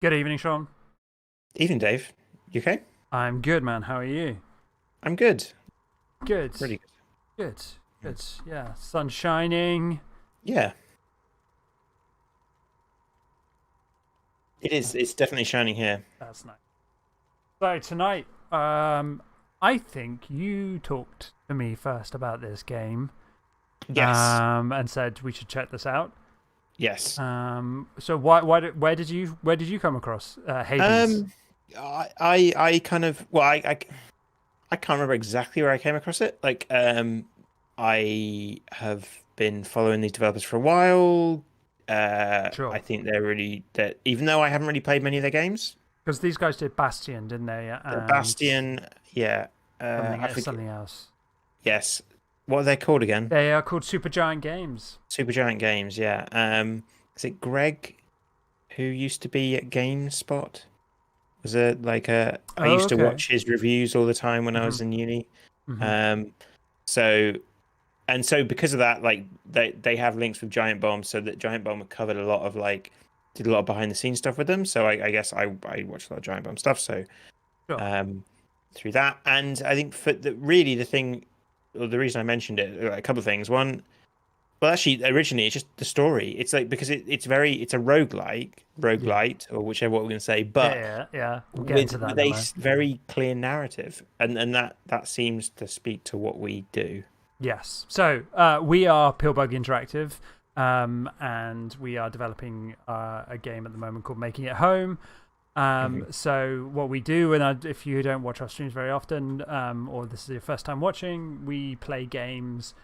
Good evening, Sean. Evening, Dave. You okay? I'm good, man. How are you? I'm good. Good. Really Good. good. Good. Yeah. Sun shining. Yeah, it is. It's definitely shining here. That's nice. So tonight, I think you talked to me first about this game, Yes. and said we should check this out. Yes. So where did you come across Hades? Um, I kind of I can't remember exactly where I came across it. I have been following these developers for a while. Sure. I think they're really that even though I haven't really played many of their games, Because these guys did Bastion, didn't they? And Bastion, yeah, I forget. something else. Yes, what are they called again? They are called Supergiant Games. Supergiant Games, yeah. Is it Greg who used to be at GameSpot? Was it like a? I Oh, used to okay. watch his reviews all the time when I was in uni. Um, so so because of that, like they have links with Giant Bomb, so that Giant Bomb covered a lot of did a lot of behind the scenes stuff with them. So I guess I watched a lot of Giant Bomb stuff. So Sure. through that, and I think for really the thing, or the reason I mentioned it, a couple of things. One, well, actually, originally it's just the story. It's like because it's a roguelite, or whichever what we're going to say, but Yeah. We'll get into that with a very clear narrative, and that seems to speak to what we do. Yes. So we are Pillbug Interactive, and we are developing a game at the moment called Making It Home. So what we do, and if you don't watch our streams very often, or this is your first time watching, we play games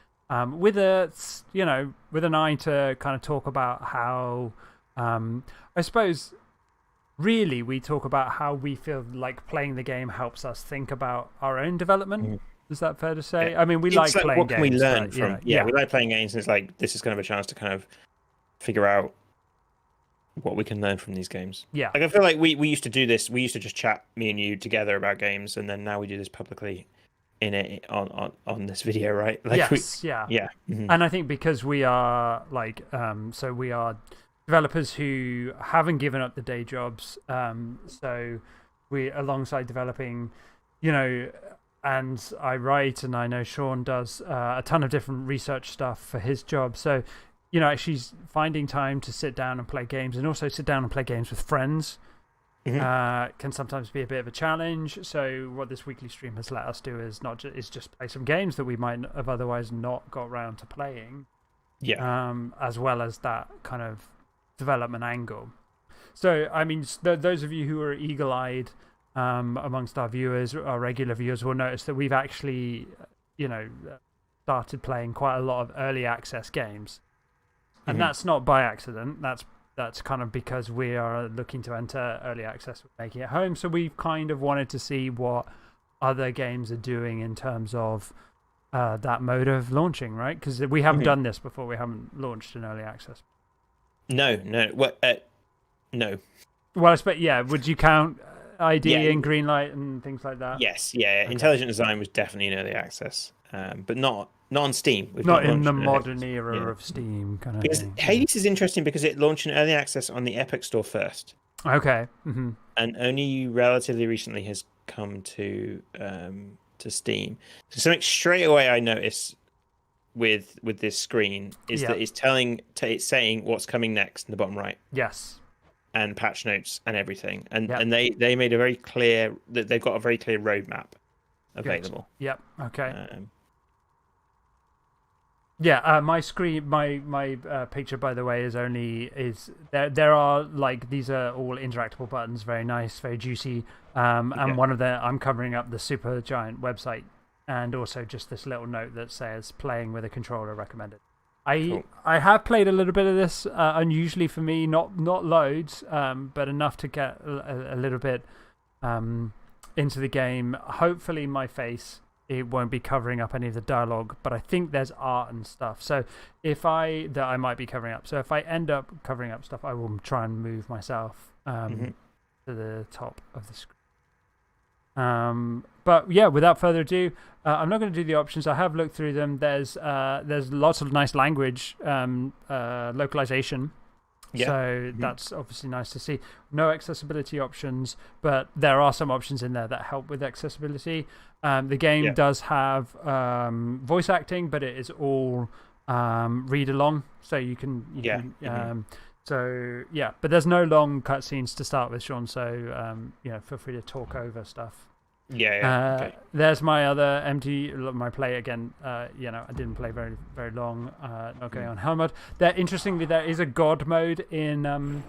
with with an eye to kind of talk about how, I suppose, really we talk about how we feel like playing the game helps us think about our own development. Is that fair to say? Yeah. I mean, we It's like playing what games. Can we learn but, from? Yeah, we like playing games, and it's like this is kind of a chance to kind of figure out what we can learn from these games. Yeah. Like I feel like we used to do this. We used to just chat, me and you, together about games, and then now we do this publicly on this video, right? Like Yes. yeah. And I think because we are so we are developers who haven't given up the day jobs. So we, alongside developing, and I write, and I know Sean does a ton of different research stuff for his job. So, actually finding time to sit down and play games, and also sit down and play games with friends, can sometimes be a bit of a challenge. So, what this weekly stream has let us do is is just play some games that we might have otherwise not got round to playing. Yeah. As well as that kind of development angle. So, I mean, those of you who are eagle-eyed amongst our viewers, our regular viewers, will notice that we've actually, started playing quite a lot of early access games. And that's not by accident. That's kind of because we are looking to enter early access with Making It Home. So we've kind of wanted to see what other games are doing in terms of that mode of launching, right? Because we haven't done this before. We haven't launched an early access. No. What? No. Well, I expect, yeah. Would you count ID and Greenlight and things like that? Yes. Yeah. Okay. Intelligent Design was definitely in early access, but not on Steam. We've not in the modern era of Steam, kind of thing. Hades is interesting because it launched in early access on the Epic Store first. Okay. And only relatively recently has come to Steam. So something straight away I notice with this screen is that it's saying what's coming next in the bottom right. Yes. And patch notes and everything, and they made a very clear that they've got a very clear roadmap available. Good. Yep. Okay. Yeah, my screen, my picture, by the way, is there are these are all interactable buttons, very nice, very juicy. And one of I'm covering up the Supergiant website, and also just this little note that says playing with a controller recommended. I have played a little bit of this, unusually for me, not loads, but enough to get a little bit into the game. Hopefully, my face, it won't be covering up any of the dialogue, but I think there's art and stuff. So that I might be covering up. So if I end up covering up stuff, I will try and move myself to the top of the screen. But yeah, without further ado, I'm not going to do the options. I have looked through them. There's lots of nice language localization So that's obviously nice to see. No accessibility options, but there are some options in there that help with accessibility. The game does have voice acting, but it is all read along, so you can so yeah, but there's no long cutscenes to start with, Sean. So feel free to talk over stuff. Okay. There's my other my play again. I didn't play very very long. Not going on hell mode. Interestingly, there is a god mode in.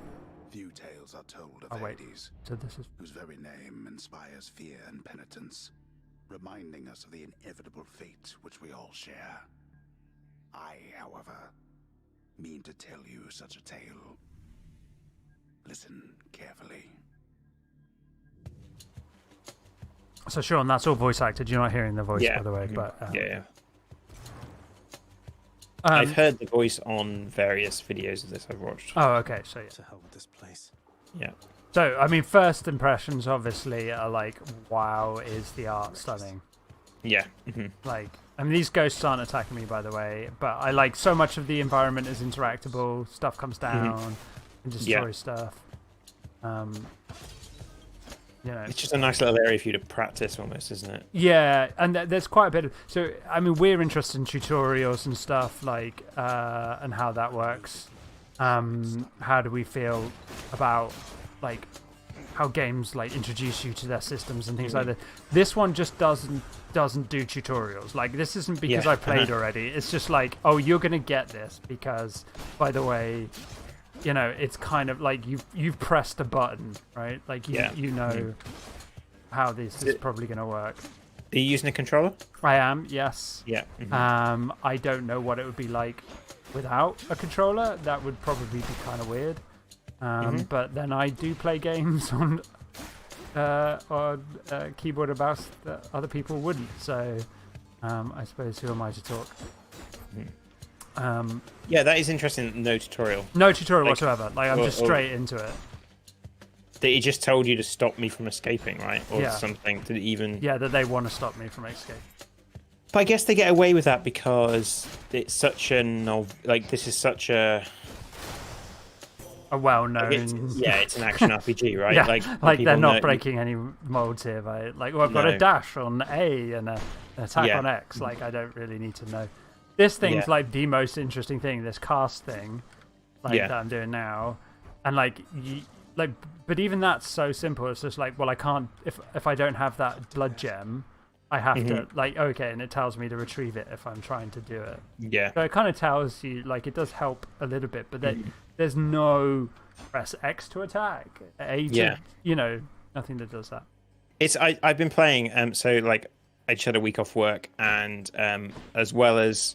Few tales are told of Hades, so this is whose very name inspires fear and penitence, reminding us of the inevitable fate which we all share. I, however, mean to tell you such a tale. Listen carefully. So, Sean, that's all voice acted. You're not hearing the voice, by the way. But I've heard the voice on various videos of this I've watched. Oh, okay. So, To hell with this place. Yeah. So, I mean, first impressions obviously are like, wow, is the art stunning? Yeah. Like, I mean, these ghosts aren't attacking me, by the way, but I like so much of the environment is interactable. Stuff comes down and destroys stuff. It's just a nice little area for you to practice, almost, isn't it? Yeah, and there's quite a bit of. So, I mean, we're interested in tutorials and stuff like, and how that works. How do we feel about like how games like introduce you to their systems and things like that? This one just doesn't do tutorials. Like, this isn't because I played already. It's just like, oh, you're gonna get this because, by the way, it's kind of like you've pressed a button, right? Like you know how this is probably gonna work. Are you using a controller? I am, yes. Yeah. I don't know what it would be like without a controller. That would probably be kind of weird. But then I do play games on keyboard and mouse that other people wouldn't. So I suppose who am I to talk? Yeah, that is interesting. No tutorial. No tutorial whatsoever. Like, I'm just straight into it. That he just told you to stop me from escaping, right? Or something to even. Yeah, that they want to stop me from escaping. But I guess they get away with that because it's such this is such a well-known. It's an action RPG, right? Yeah, like they're not breaking any molds here. I've got a dash on A and an attack on X. Like, I don't really need to know. This thing's like the most interesting thing. This cast thing, that I'm doing now, and but even that's so simple. It's just like, well, I can't if I don't have that blood gem, I have to okay, and it tells me to retrieve it if I'm trying to do it. Yeah. So it kind of tells you, like, it does help a little bit, but there's no press X to attack, A to, nothing that does that. I've been playing, so like I just had a week off work, and as well as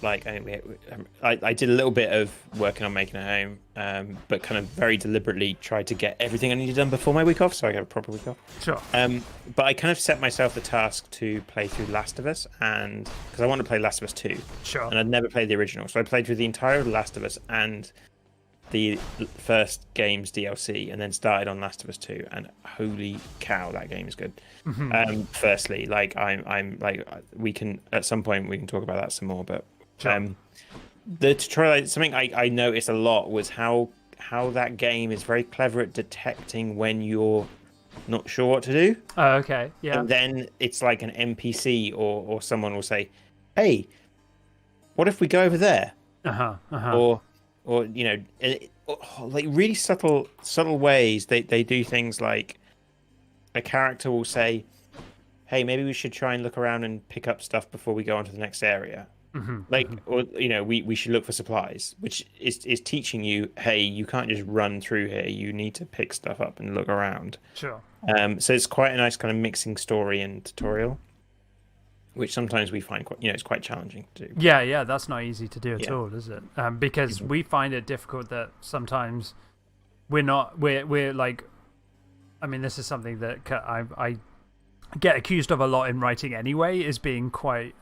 like I did a little bit of working on making a home, but kind of very deliberately tried to get everything I needed done before my week off, so I got a proper week off. Sure. But I kind of set myself the task to play through Last of Us, and because I want to play Last of Us 2. Sure. And I'd never played the original, so I played through the entire Last of Us and the first game's DLC, and then started on Last of Us 2, and holy cow, that game is good. Firstly, like I'm like, we can at some point we can talk about that some more, but the tutorial, something I noticed a lot was how that game is very clever at detecting when you're not sure what to do. Oh, okay, yeah. And then it's like an NPC or someone will say, "Hey, what if we go over there?" Or like really subtle ways they do things, like a character will say, "Hey, maybe we should try and look around and pick up stuff before we go on to the next area." Or we should look for supplies, which is teaching you, hey, you can't just run through here, you need to pick stuff up and look around. Sure. So it's quite a nice kind of mixing story and tutorial, which sometimes we find quite, it's quite challenging to do. Yeah, that's not easy to do at all, is it? Because we find it difficult that sometimes we're like, I mean, this is something that I get accused of a lot in writing anyway, is being quite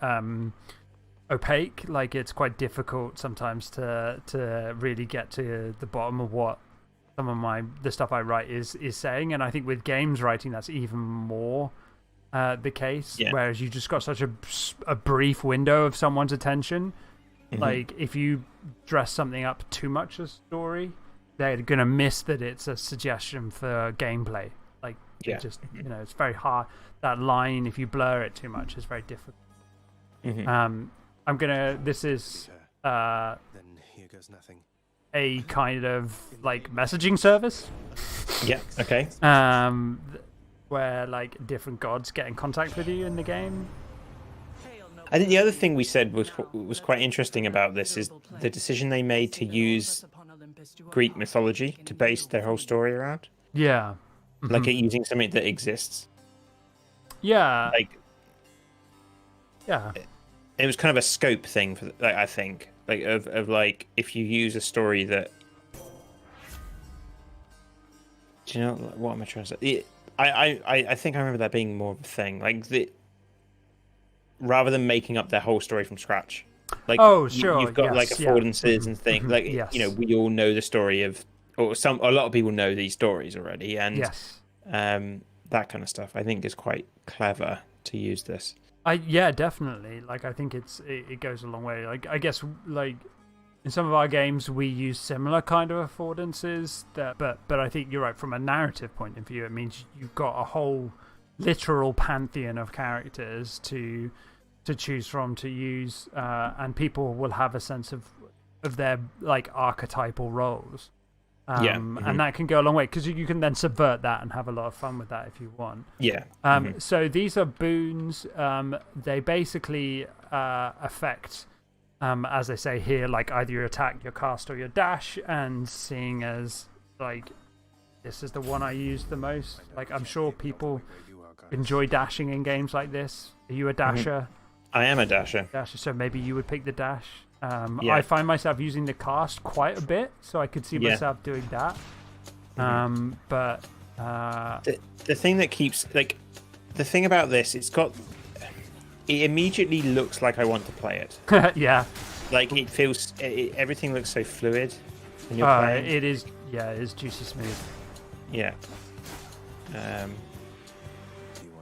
opaque. Like, it's quite difficult sometimes to really get to the bottom of what some of the stuff I write is saying, and I think with games writing that's even more the case, whereas you just got such a brief window of someone's attention, like if you dress something up too much as story, they're gonna miss that it's a suggestion for gameplay. Like, it just it's very hard. That line, if you blur it too much, is very difficult. I'm gonna. This is Then here goes nothing. a kind of like messaging service. Yeah. Okay. Where like different gods get in contact with you in the game. I think the other thing we said was quite interesting about this is the decision they made to use Greek mythology to base their whole story around. Yeah. Like using something that exists. Yeah. Like. Yeah. It was kind of a scope thing for, like, I think, like of like if you use a story that. Do you know what am I trying to say? I think I remember that being more of a thing, like rather than making up their whole story from scratch. Like, oh, sure, you've got like affordances and things. Like, yes. We all know the story of, or a lot of people know these stories already, and yes. That kind of stuff. I think is quite clever to use this. Yeah, definitely. Like, I think it goes a long way. Like, I guess like in some of our games we use similar kind of affordances. But I think you're right, from a narrative point of view, it means you've got a whole literal pantheon of characters to choose from, to use, and people will have a sense of their like archetypal roles. And that can go a long way, because you can then subvert that and have a lot of fun with that if you want. Yeah. So these are boons. They basically affect, as they say here, like either your attack, your cast, or your dash. And seeing as like this is the one I use the most, like I'm sure people enjoy dashing in games like this. Are you a dasher? I am a dasher. So maybe you would pick the dash. Yeah. I find myself using the cast quite a bit, so I could see myself doing that. But the thing that keeps, like, the thing about this, it immediately looks like I want to play it. Yeah. Like, it feels, everything looks so fluid when you're playing. It is juicy smooth. Yeah.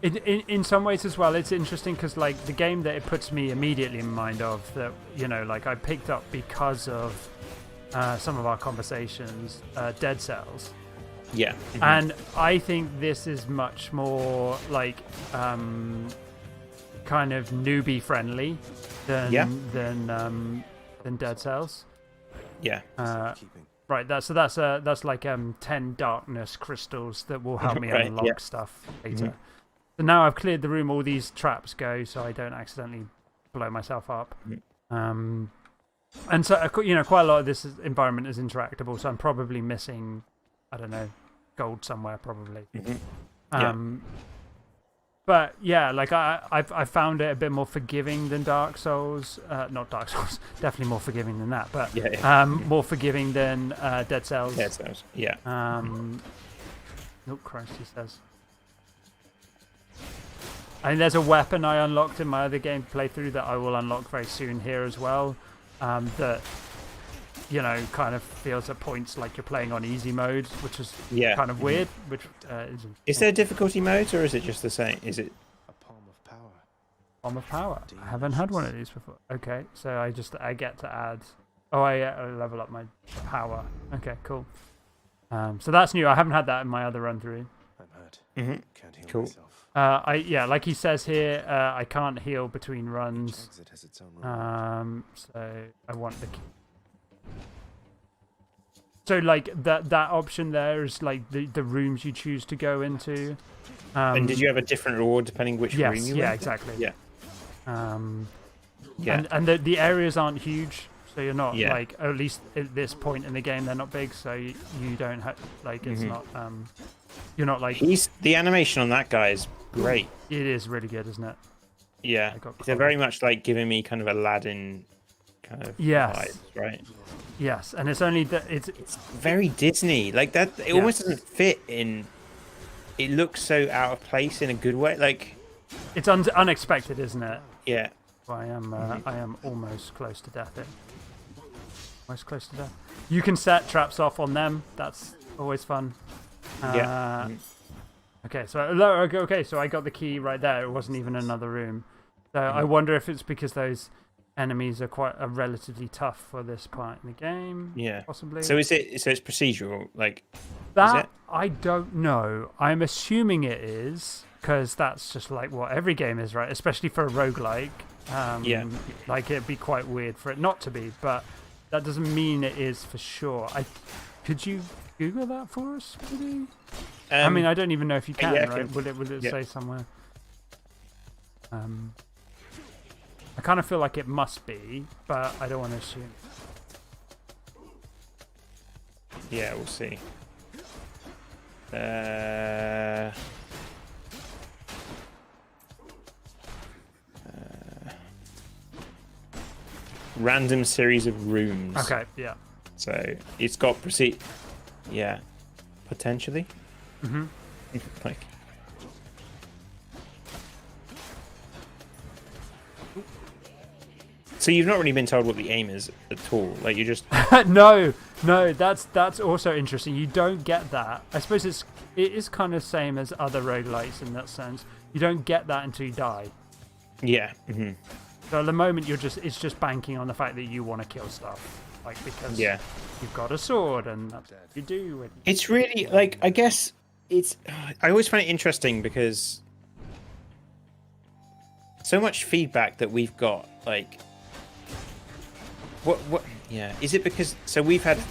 In some ways as well, it's interesting because like the game that it puts me immediately in mind of, that like I picked up because of some of our conversations, Dead Cells. Yeah. And I think this is much more like kind of newbie friendly than Dead Cells. Yeah. Right, that's like 10 darkness crystals that will help me unlock stuff later. So now I've cleared the room, all these traps go, so I don't accidentally blow myself up. And so, quite a lot of this environment is interactable, so I'm probably missing, I don't know, gold somewhere, probably. But yeah, like I've found it a bit more forgiving than Dark Souls. Not Dark Souls, definitely more forgiving than that, but more forgiving than Dead Cells. Dead Cells, yeah. Oh, Christ, he says. I mean, there's a weapon I unlocked in my other game playthrough that I will unlock very soon here as well. That, kind of feels at points like you're playing on easy mode, which is kind of weird. Which is there difficulty modes, or is it just the same? Is it a palm of power? Palm of power. I haven't had one of these before. Okay, so I get to add. Oh, I level up my power. Okay, cool. So that's new. I haven't had that in my other run through. I'm hurt. Can't heal Cool. myself. Like he says here, I can't heal between runs. Exit has its own rule. So I want the key. So like that option there is like the rooms you choose to go into. and did you have a different reward depending which room you went? Yeah, exactly. Yeah. And the areas aren't huge, so you're not like, at least at this point in the game they're not big, so you don't have like it's not you're not like the animation on that guy is great. It is really good, isn't it? Yeah, they're very much like giving me kind of Aladdin kind of vibes, right? Yes, and it's only that it's very Disney, like that. It almost doesn't fit in. It looks so out of place in a good way. Like it's unexpected, isn't it? Yeah. I am almost close to death. Almost close to death. You can set traps off on them. That's always fun. Okay, so I got the key right there. It wasn't even another room. So I wonder if it's because those enemies are relatively tough for this part in the game. Yeah. Possibly. So it's procedural, like that? is it? I don't know. I'm assuming it is, because that's just like what every game is, right? Especially for a roguelike. Yeah. Like it'd be quite weird for it not to be, but that doesn't mean it is for sure. Could you Google that for us, maybe? I mean, I don't even know if you can, yeah, right? Would it yeah. say somewhere? I kind of feel like it must be, but I don't want to assume. Yeah, we'll see. Random series of rooms. Okay, yeah. So it's got yeah, potentially. Mm-hmm. Like. So you've not really been told what the aim is at all. Like you just no, that's also interesting. You don't get that. I suppose it is kind of same as other roguelites in that sense. You don't get that until you die. Yeah. Mm-hmm. So at the moment it's just banking on the fact that you want to kill stuff, like because you've got a sword and that's what you do. It's really like I guess it's. I always find it interesting because so much feedback that we've got, like. What? Yeah. Is it because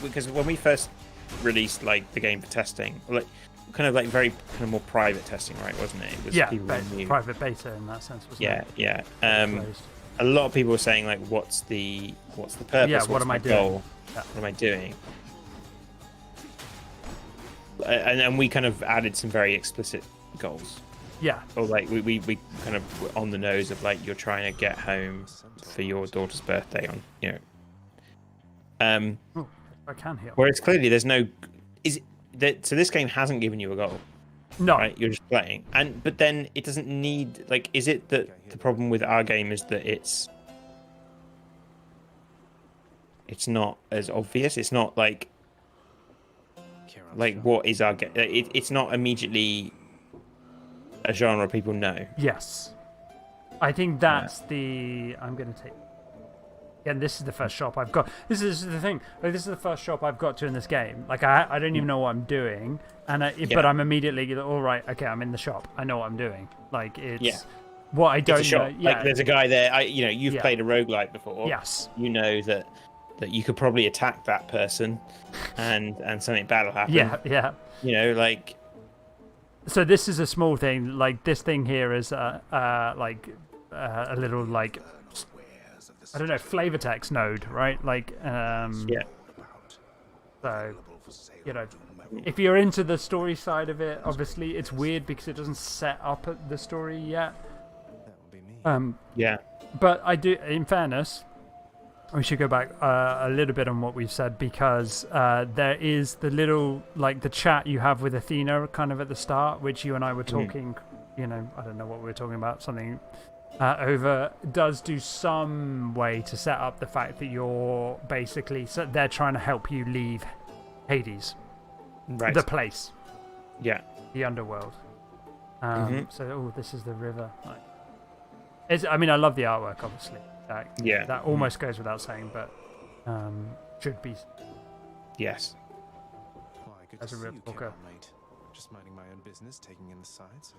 because when we first released like the game for testing, like kind of like very kind of more private testing, right? Wasn't it? It was people who knew. Private beta in that sense. Wasn't it? Yeah. A lot of people were saying like, what's the purpose? Yeah. What am I doing? Goal? Yeah. What am I doing? And we kind of added some very explicit goals. Yeah. Or like we kind of were on the nose of like you're trying to get home for your daughter's birthday on Oh, I can heal. Whereas clearly there's no so this game hasn't given you a goal. No. Right? You're just playing. But then it doesn't need like is it that the problem with our game is that it's not as obvious. It's not like what is our game? It's not immediately a genre people know. Yes. I think that's I'm going to take... And this is the first shop I've got. This is the thing. Like, this is the first shop I've got to in this game. Like, I don't even know what I'm doing. But I'm immediately, all right, okay, I'm in the shop. I know what I'm doing. Like, it's... What I don't know... Yeah. Like, there's a guy there. You've played a roguelike before. Yes. You know that you could probably attack that person and something bad will happen. Yeah. You know, like... So this is a small thing. Like, this thing here is a little, like... I don't know, flavor text node, right? Like, So, if you're into the story side of it, obviously it's weird because it doesn't set up the story yet. That would be me. Yeah. But I do, in fairness, we should go back a little bit on what we've said because there is the little, like the chat you have with Athena kind of at the start, which you and I were talking, I don't know what we were talking about, something... does do some way to set up the fact that you're basically they're trying to help you leave Hades, right? The place, the Underworld. So, this is the river. I mean, I love the artwork, obviously. That almost goes without saying, but should be. Yes. Well, good As to a see real you, talker. mate. Just minding my own business, taking in the sights.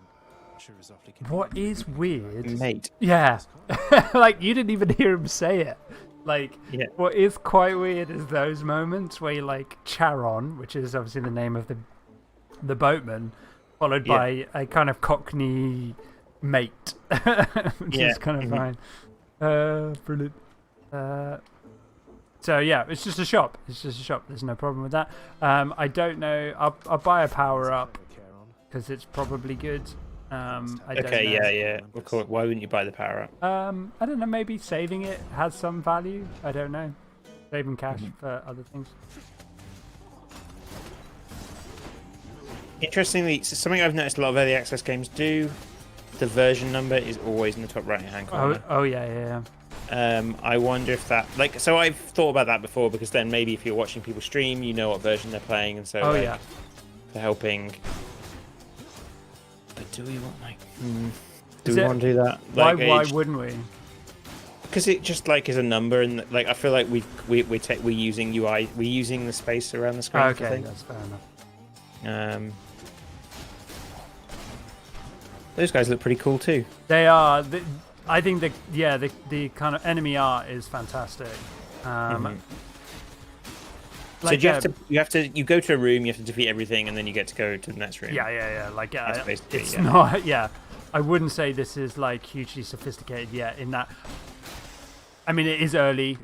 Sure is awfully what is weird, mate? Yeah, like you didn't even hear him say it. Like, what is quite weird is those moments where you like Charon, which is obviously the name of the boatman, followed by a kind of Cockney mate, which is kind of fine. Brilliant. So yeah, it's just a shop. There's no problem with that. I don't know. I'll buy a power up because it's probably good. I don't know. Yeah. Of course. Why wouldn't you buy the power up? I don't know. Maybe saving it has some value. I don't know. Saving cash for other things. Interestingly, something I've noticed a lot of early access games do. The version number is always in the top right-hand corner. Oh yeah. I wonder if that so I've thought about that before because then maybe if you're watching people stream, you know what version they're playing, and so they're helping. But do we want want to do that? Why wouldn't we? because it just like is a number, and like I feel like we're using UI, we're using the space around the screen. Okay, that's fair enough. Those guys look pretty cool too. They are. I think the kind of enemy art is fantastic. So you go to a room, you have to defeat everything, and then you get to go to the next room. Yeah. Like it's yeah. not. Yeah, I wouldn't say this is like hugely sophisticated yet. In that, I mean, it is early.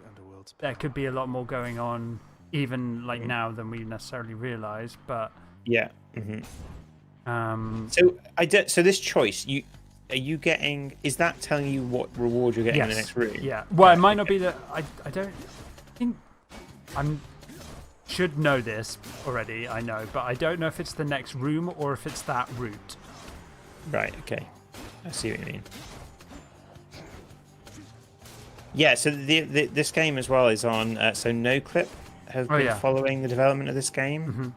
There could be a lot more going on, even like now than we necessarily realize. But yeah. So this choice, are you getting? Is that telling you what reward you're getting in the next room? Yeah. Well, it might not be that. I don't think should know this already. I know, but I don't know if it's the next room or if it's that route. Right. Okay. I see what you mean. Yeah. So this game as well is on. So NoClip has been following the development of this game.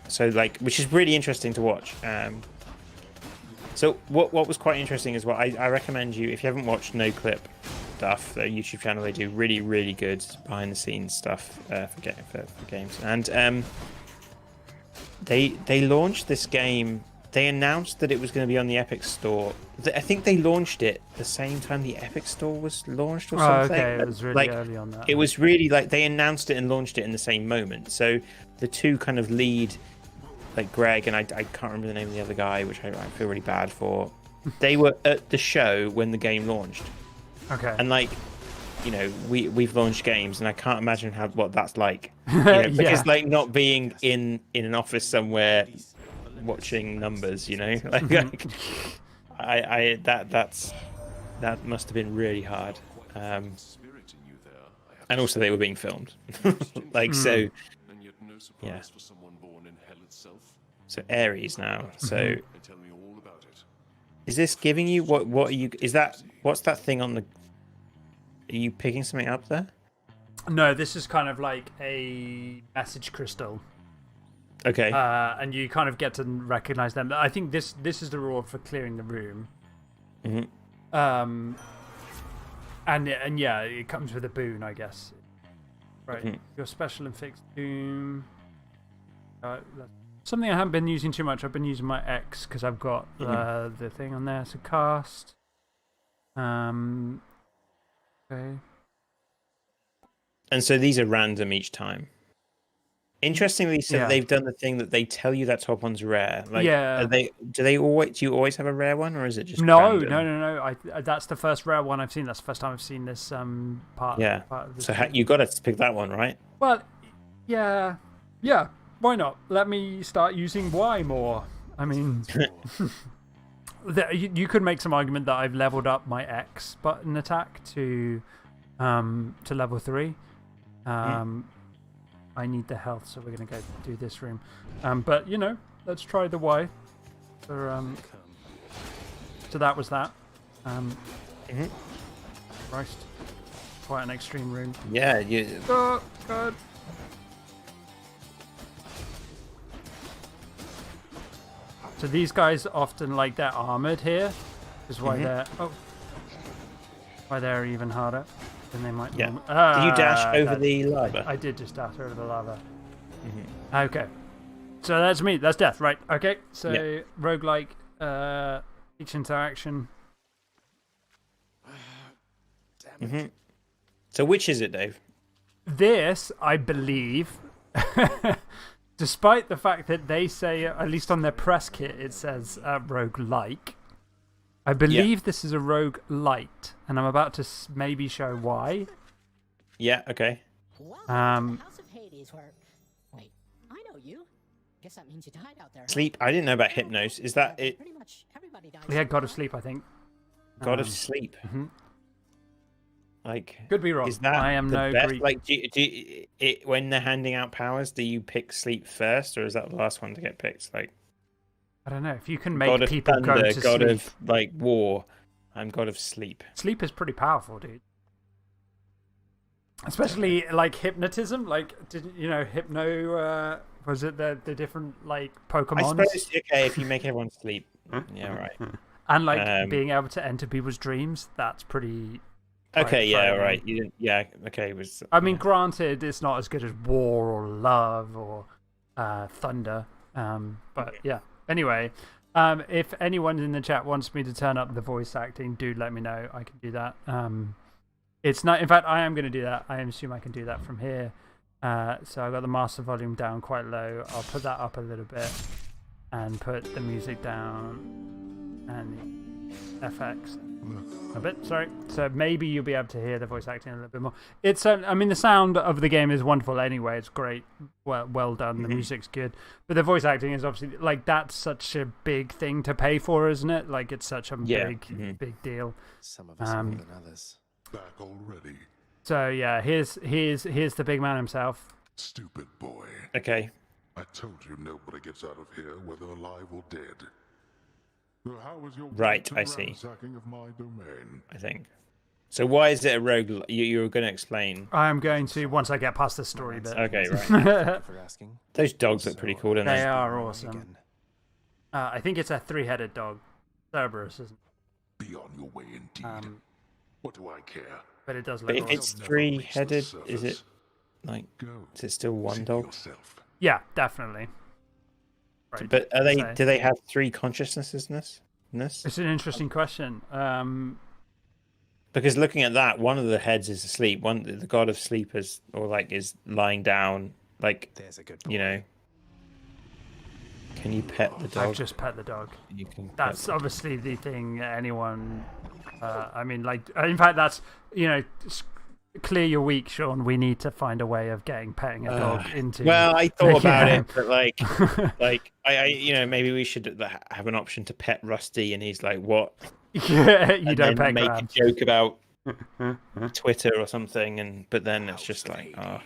So like, which is really interesting to watch. So what was quite interesting as well, I recommend you, if you haven't watched NoClip stuff, their YouTube channel, they do really, really good behind the scenes stuff for games. And they launched this game. They announced that it was going to be on the Epic Store. I think they launched it the same time the Epic Store was launched or something. Okay, it was really early on that. It was really like they announced it and launched it in the same moment. So the two kind of lead, like Greg and I can't remember the name of the other guy, which I feel really bad for. They were at the show when the game launched. Okay. And like, you know, we've launched games, and I can't imagine what that's like. You know, because like not being in an office somewhere watching numbers, you know, like that must have been really hard. And also they were being filmed, like so. Yeah. So Ares now. So is this giving you what are you? What's that thing on the? Are you picking something up there? No, this is kind of like a message crystal. Okay. And you kind of get to recognize them. I think this is the reward for clearing the room. And yeah, it comes with a boon, I guess. Right. Your special and fixed doom. Something I haven't been using too much. I've been using my X because I've got the thing on there to cast. Okay. And so these are random each time. Interestingly, so they've done the thing that they tell you that top one's rare. Like, do you always have a rare one, or is it just random? No. That's the first rare one I've seen. That's the first time I've seen this part. Yeah. Part of this so you got to pick that one, right? Well, yeah. Why not? Let me start using Y more. I mean, you could make some argument that I've leveled up my X button attack to level 3. I need the health, so we're going to go do this room. But, you know, let's try the Y. So that was that. Christ. Quite an extreme room. Yeah. Oh, God. So these guys often, like, they're armored here. Is why they're even harder. They might. Yeah. Do you dash over the lava? I did just dash over the lava. Okay. So that's me. That's death, right? Okay. So roguelike, each interaction. So which is it, Dave? This, I believe, despite the fact that they say, at least on their press kit, it says roguelike. I believe this is a rogue light, and I'm about to maybe show why. Yeah, okay. House of Hades work. Wait, I know you. Guess that means you died out there. Sleep. I didn't know about Hypnos. Is that it? Pretty much everybody dies. Yeah, God of Sleep, I think. God of Sleep. Like, could be wrong. Is that I am no best? Greek. Like, when they're handing out powers, do you pick Sleep first, or is that the last one to get picked? Like, I don't know. If you can make God of people Thunder, go to God sleep. of like War, I'm God of Sleep. Sleep is pretty powerful, dude. Especially like hypnotism. Like, you know, hypno. Was it the different like Pokemon? I suppose if you make everyone sleep. Yeah, right. And like being able to enter people's dreams. That's pretty Okay, yeah, frightening. right. You didn't. Yeah, okay. It was. I mean, granted, it's not as good as War or Love or Thunder, but yeah. Anyway, if anyone in the chat wants me to turn up the voice acting, do let me know. I can do that. It's not. In fact, I am going to do that. I assume I can do that from here. So I've got the master volume down quite low. I'll put that up a little bit and put the music down and the FX a bit. Sorry. So maybe you'll be able to hear the voice acting a little bit more. It's. I mean, the sound of the game is wonderful anyway. It's great. Well done. The music's good. But the voice acting is obviously like that's such a big thing to pay for, isn't it? Like it's such a big deal. Some of us more than others. Back already, So yeah, here's the big man himself. stupid boy. Okay. I told you nobody gets out of here, whether alive or dead. So how was your Right, wanton I see. ransacking of my domain? I think. So why is it a rogue? You were going to explain. I am going to once I get past the story bit. Okay, right. Thank you for asking. Those dogs look pretty cool, don't They they? are awesome. I think it's a 3-headed dog, Cerberus, isn't it? Be on your way indeed. What do I care? But it does But look if awesome. it's 3-headed, is it like? Go. Is it still one See dog? yourself. Yeah, definitely. Right. But are they? So- Do they have 3 consciousnesses in this? It's an interesting question. Because looking at that, one of the heads is asleep. One, the god of sleep, is lying down. Like, There's a good you know. Can you pet the dog? I've just pet the dog. You can. pet That's the dog. obviously the thing anyone. I mean, like, in fact, that's, you know, clear your week, Sean. We need to find a way of petting a dog into. Well, I thought about Yeah. it, but like I, you know, maybe we should have an option to pet Rusty, and he's like, "What?" Yeah, you And don't then pet make crabs. a joke about Twitter or something, but then it's just like, oh,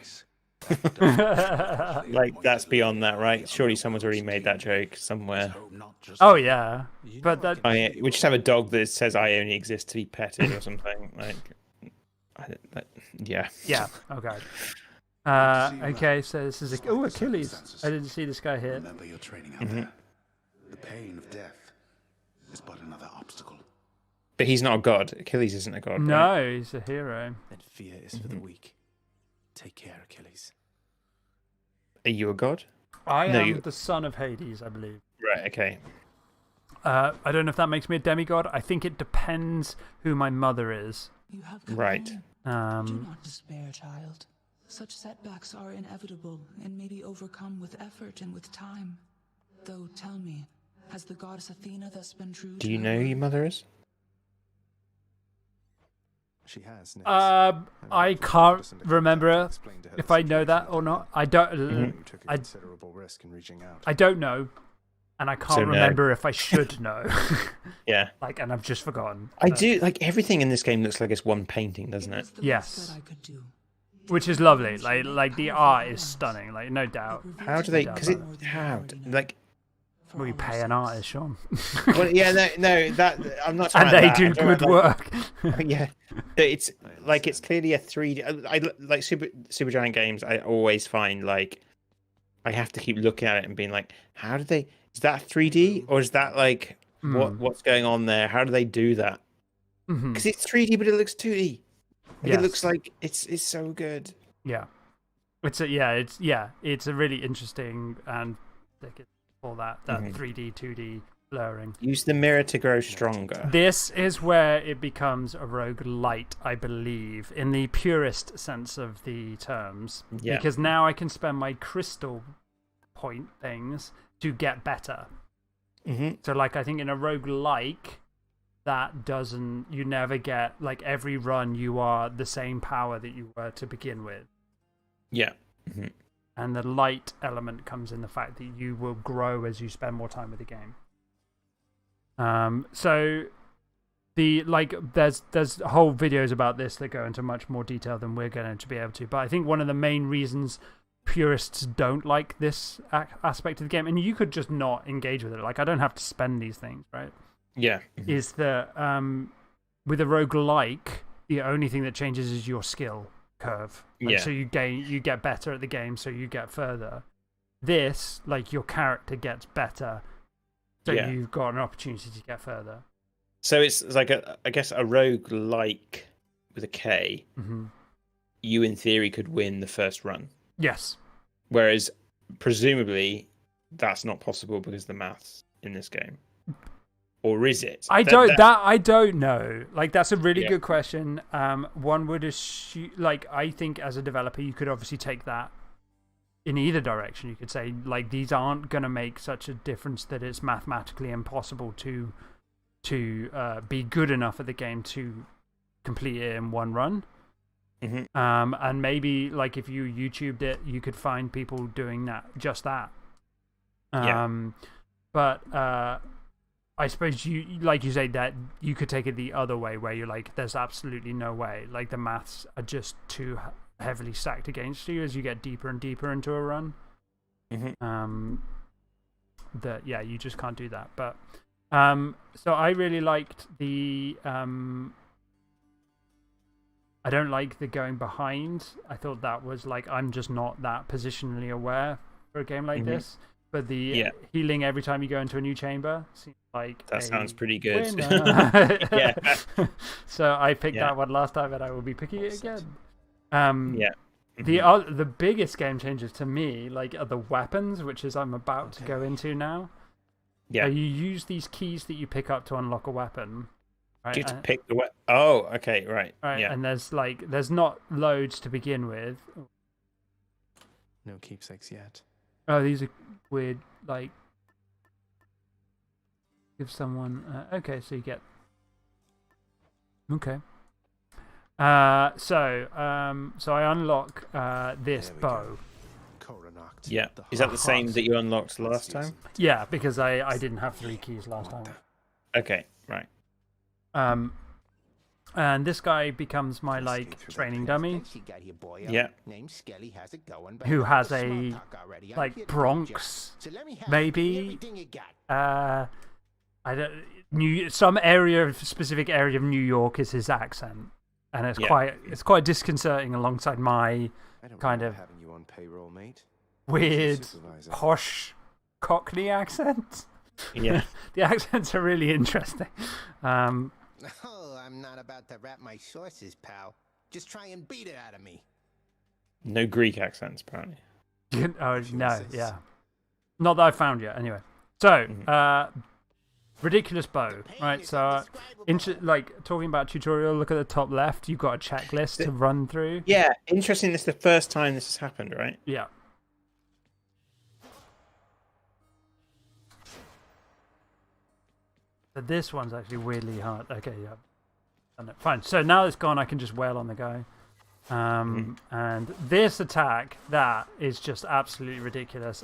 like that's beyond that, right? Surely someone's already made that joke somewhere. Oh yeah, but that. We just have a dog that says, "I only exist to be petted" or something. Yeah. Yeah. Okay. Okay. So this is Achilles. I didn't see this guy here. Remember your training out there. The pain of death is but another obstacle. But he's not a god. Achilles isn't a god. Right? No, he's a hero. And fear is for the weak. Take care, Achilles. Are you a god? I No, am you- the son of Hades, I believe. Right. Okay. I don't know if that makes me a demigod. I think it depends who my mother is. You have come Right. home. Do not despair, child. Such setbacks are inevitable and may be overcome with effort and with time. Though, tell me, has the goddess Athena thus been true Do to you her know who word? your mother is? She has. Nix. I can't remember if I know that or not. I don't. You took a I- considerable risk in reaching out. I don't know, and I can't So no. remember if I should know. Yeah. And I've just forgotten. I do. Like everything in this game looks like it's one painting, doesn't it? was the Yes. best that I could do. Which is lovely. Like the art is stunning. Like no doubt. How do they? Because like. Well, you pay an artist, Sean, Well, yeah, no, that I'm not. Talking and they about that. do I'm talking good about, work. Yeah, but it's like it's clearly a 3D. I like Supergiant games. I always find like I have to keep looking at it and being like, how do they? Is that 3D or is that like what's going on there? How do they do that? Mhm. Because it's 3D, but it looks 2D. Like, Yes. It looks like it's so good. Yeah, it's a really interesting and all that 3D 2D blurring. Use the mirror to grow stronger. This is where it becomes a roguelite, I believe, in the purest sense of the terms. Yeah. Because now I can spend my crystal point things to get better. So, like, I think in a roguelike, that doesn't. You never get, like, every run you are the same power that you were to begin with. Yeah. And the light element comes in the fact that you will grow as you spend more time with the game. So there's whole videos about this that go into much more detail than we're going to be able to. But I think one of the main reasons purists don't like this aspect of the game, and you could just not engage with it. Like, I don't have to spend these things, right? Yeah. Is that with a roguelike, the only thing that changes is your skill curve. Like, Yeah. So you get better at the game, so you get further. This, like, your character gets better, so Yeah. you've got an opportunity to get further. So it's like I guess a roguelike with a K, you in theory could win the first run. Yes. Whereas presumably that's not possible because of the maths in this game. Or is it? I don't know. Like, that's a really good question. One would assume, like, I think as a developer, you could obviously take that in either direction. You could say, like, these aren't going to make such a difference that it's mathematically impossible to be good enough at the game to complete it in one run. And maybe, like, if you YouTubed it, you could find people doing just that. But I suppose like you say, that you could take it the other way, where you're like, there's absolutely no way. Like, the maths are just too heavily stacked against you as you get deeper and deeper into a run. That you just can't do that. But so I really liked the I don't like the going behind. I thought that was like, I'm just not that positionally aware for a game like this. But the healing every time you go into a new chamber seems like that sounds pretty good. So I picked that one last time, and I will be picking it again. The biggest game changers to me, like, are the weapons, which is I'm about to go into now. You use these keys that you pick up to unlock a weapon. Right? Do you have to pick the weapon? Oh, okay, right. And there's not loads to begin with. No keepsakes yet. Oh, these are weird, like, give someone, okay, so you get, okay. So I unlock this bow. Yeah, is that the same that you unlocked last time? Yeah, because I didn't have 3 keys last time. Okay, right. And this guy becomes my, like, training dummy. Yeah. Who has a, like, Bronx, maybe. I don't. Some specific area of New York is his accent, and it's quite disconcerting alongside my kind of weird posh Cockney accent. Yeah. The accents are really interesting. Oh, I'm not about to rap my sources, pal. Just try and beat it out of me. No Greek accents, apparently. Oh, no, yeah. Not that I've found yet, anyway. So, ridiculous bow, right? So, like, talking about tutorial, look at the top left. You've got a checklist to run through. Yeah, interesting. This is the first time this has happened, right? Yeah. But this one's actually weirdly hard. Okay, yeah. Fine. So now it's gone, I can just wail on the guy. And this attack, that is just absolutely ridiculous.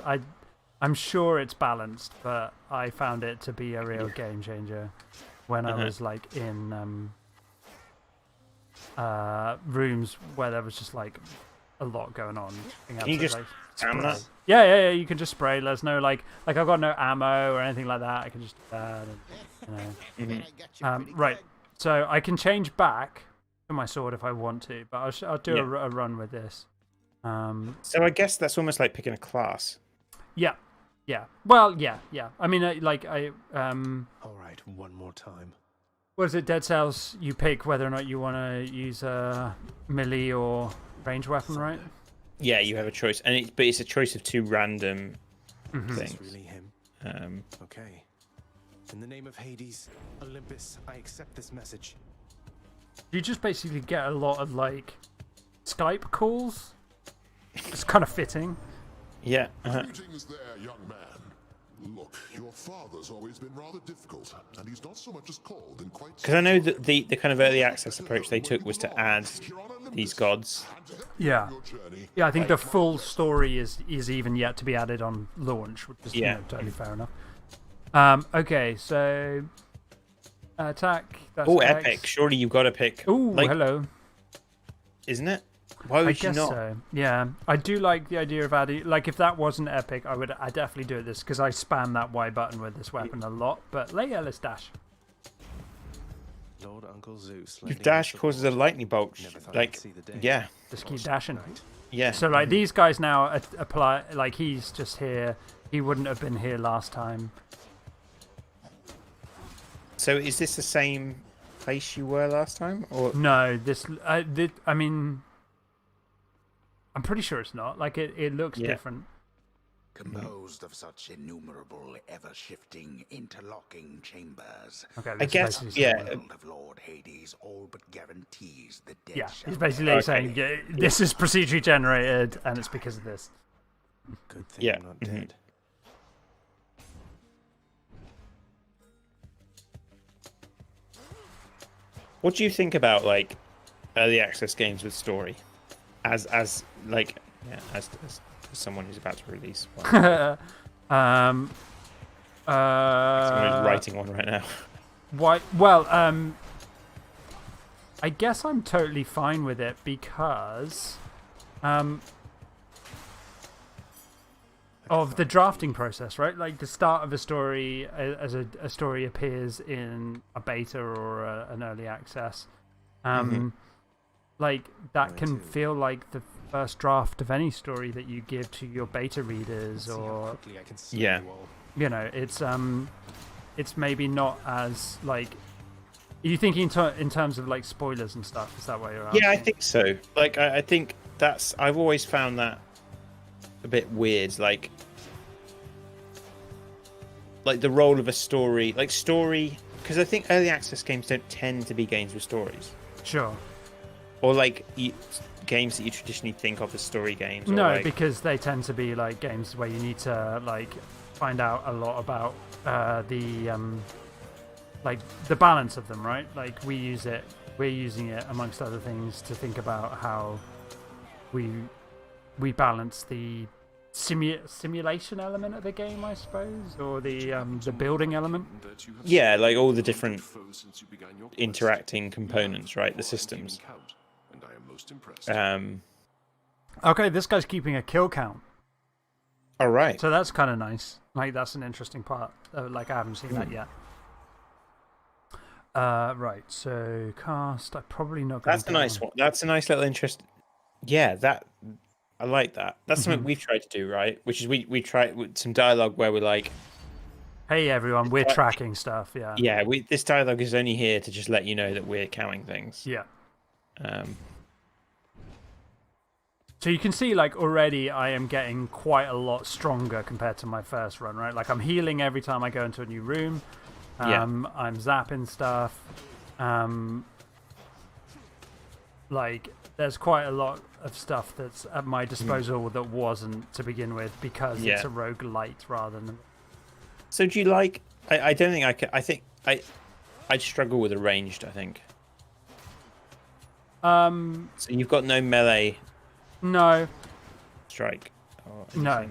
I'm sure it's balanced, but I found it to be a real game changer when I was, like, in rooms where there was just, like, a lot going on. Can you just spam that? Yeah, you can just spray. There's no, like I've got no ammo or anything like that. I can just do that. Right. So I can change back to my sword if I want to, but I'll do a run with this. So I guess that's almost like picking a class. Yeah. Well, yeah. I mean, All right, one more time. What is it, Dead Cells? You pick whether or not you want to use a melee or range weapon, right? Yeah, you have a choice, but it's a choice of 2 random things. Is this really him? Okay. In the name of Hades, Olympus, I accept this message. You just basically get a lot of, like, Skype calls. It's kind of fitting. Yeah. Greetings there, young man. Look, your father's always been rather difficult, and he's not so much as called in quite. Because I know that the kind of early access approach they took was to add these gods. Yeah, I think the full story is even yet to be added on launch, which is totally fair enough. Okay, so attack. Oh, epic! Surely you've got to pick. Oh, hello. Isn't it? Why would you not? So. Yeah, I do like the idea of adding. Like, if that wasn't epic, I definitely do this because I spam that Y button with this weapon a lot. But let's dash. Lord Uncle Zeus. If dash causes a lightning bolt, like, yeah, just keep dashing. Yeah. So, like, these guys now apply. Like, he's just here. He wouldn't have been here last time. So is this the same place you were last time, or no? I mean, I'm pretty sure it's not. Like it looks different. Composed of such innumerable, ever-shifting, interlocking chambers. Okay, I guess, The world of Lord Hades all but guarantees the dead Yeah, shall he's basically die. saying this is procedurally generated, and it's because of this. Good thing I'm not Mm-hmm. dead. what do you think about like early access games with story, as someone who's about to release one? Someone who's writing one right now. Why? Well, I guess I'm totally fine with it because of the drafting process, right? Like the start of a story, as a story appears in a beta or an early access, like that can feel like the first draft of any story that you give to your beta readers, or Yeah. you know, it's maybe not as like. Are you thinking in terms of like spoilers and stuff? Is that why you're asking? Yeah, I think so. Like, I think I've always found that a bit weird. Like the role of a story, because I think early access games don't tend to be games with stories. Sure. Or like games that you traditionally think of as story games. Or No, like, because they tend to be like games where you need to like find out a lot about like the balance of them, right? Like we're using it amongst other things to think about how we balance the simulation element of the game, I suppose, or the building element. yeah, like all the different interacting components, right? The systems. Okay, this guy's keeping a kill count, All right. so that's kind of nice. Like that's an interesting part. Like I haven't seen that yet. Right, so cast. I'm probably not going to. That's a nice one. That's a nice little interest. Yeah, I like that. That's something we've tried to do, right? Which is we try with some dialogue where we're like, Hey everyone, we're tracking stuff. Yeah. yeah, this dialogue is only here to just let you know that we're counting things. Yeah. Um, So you can see, like, already I am getting quite a lot stronger compared to my first run, right? Like, I'm healing every time I go into a new room. I'm zapping stuff. Like, there's quite a lot of stuff that's at my disposal that wasn't to begin with because it's a roguelite rather than... So do you like... I don't think I can... I think I'd struggle with a ranged, I think. So you've got no melee... No. Strike. No.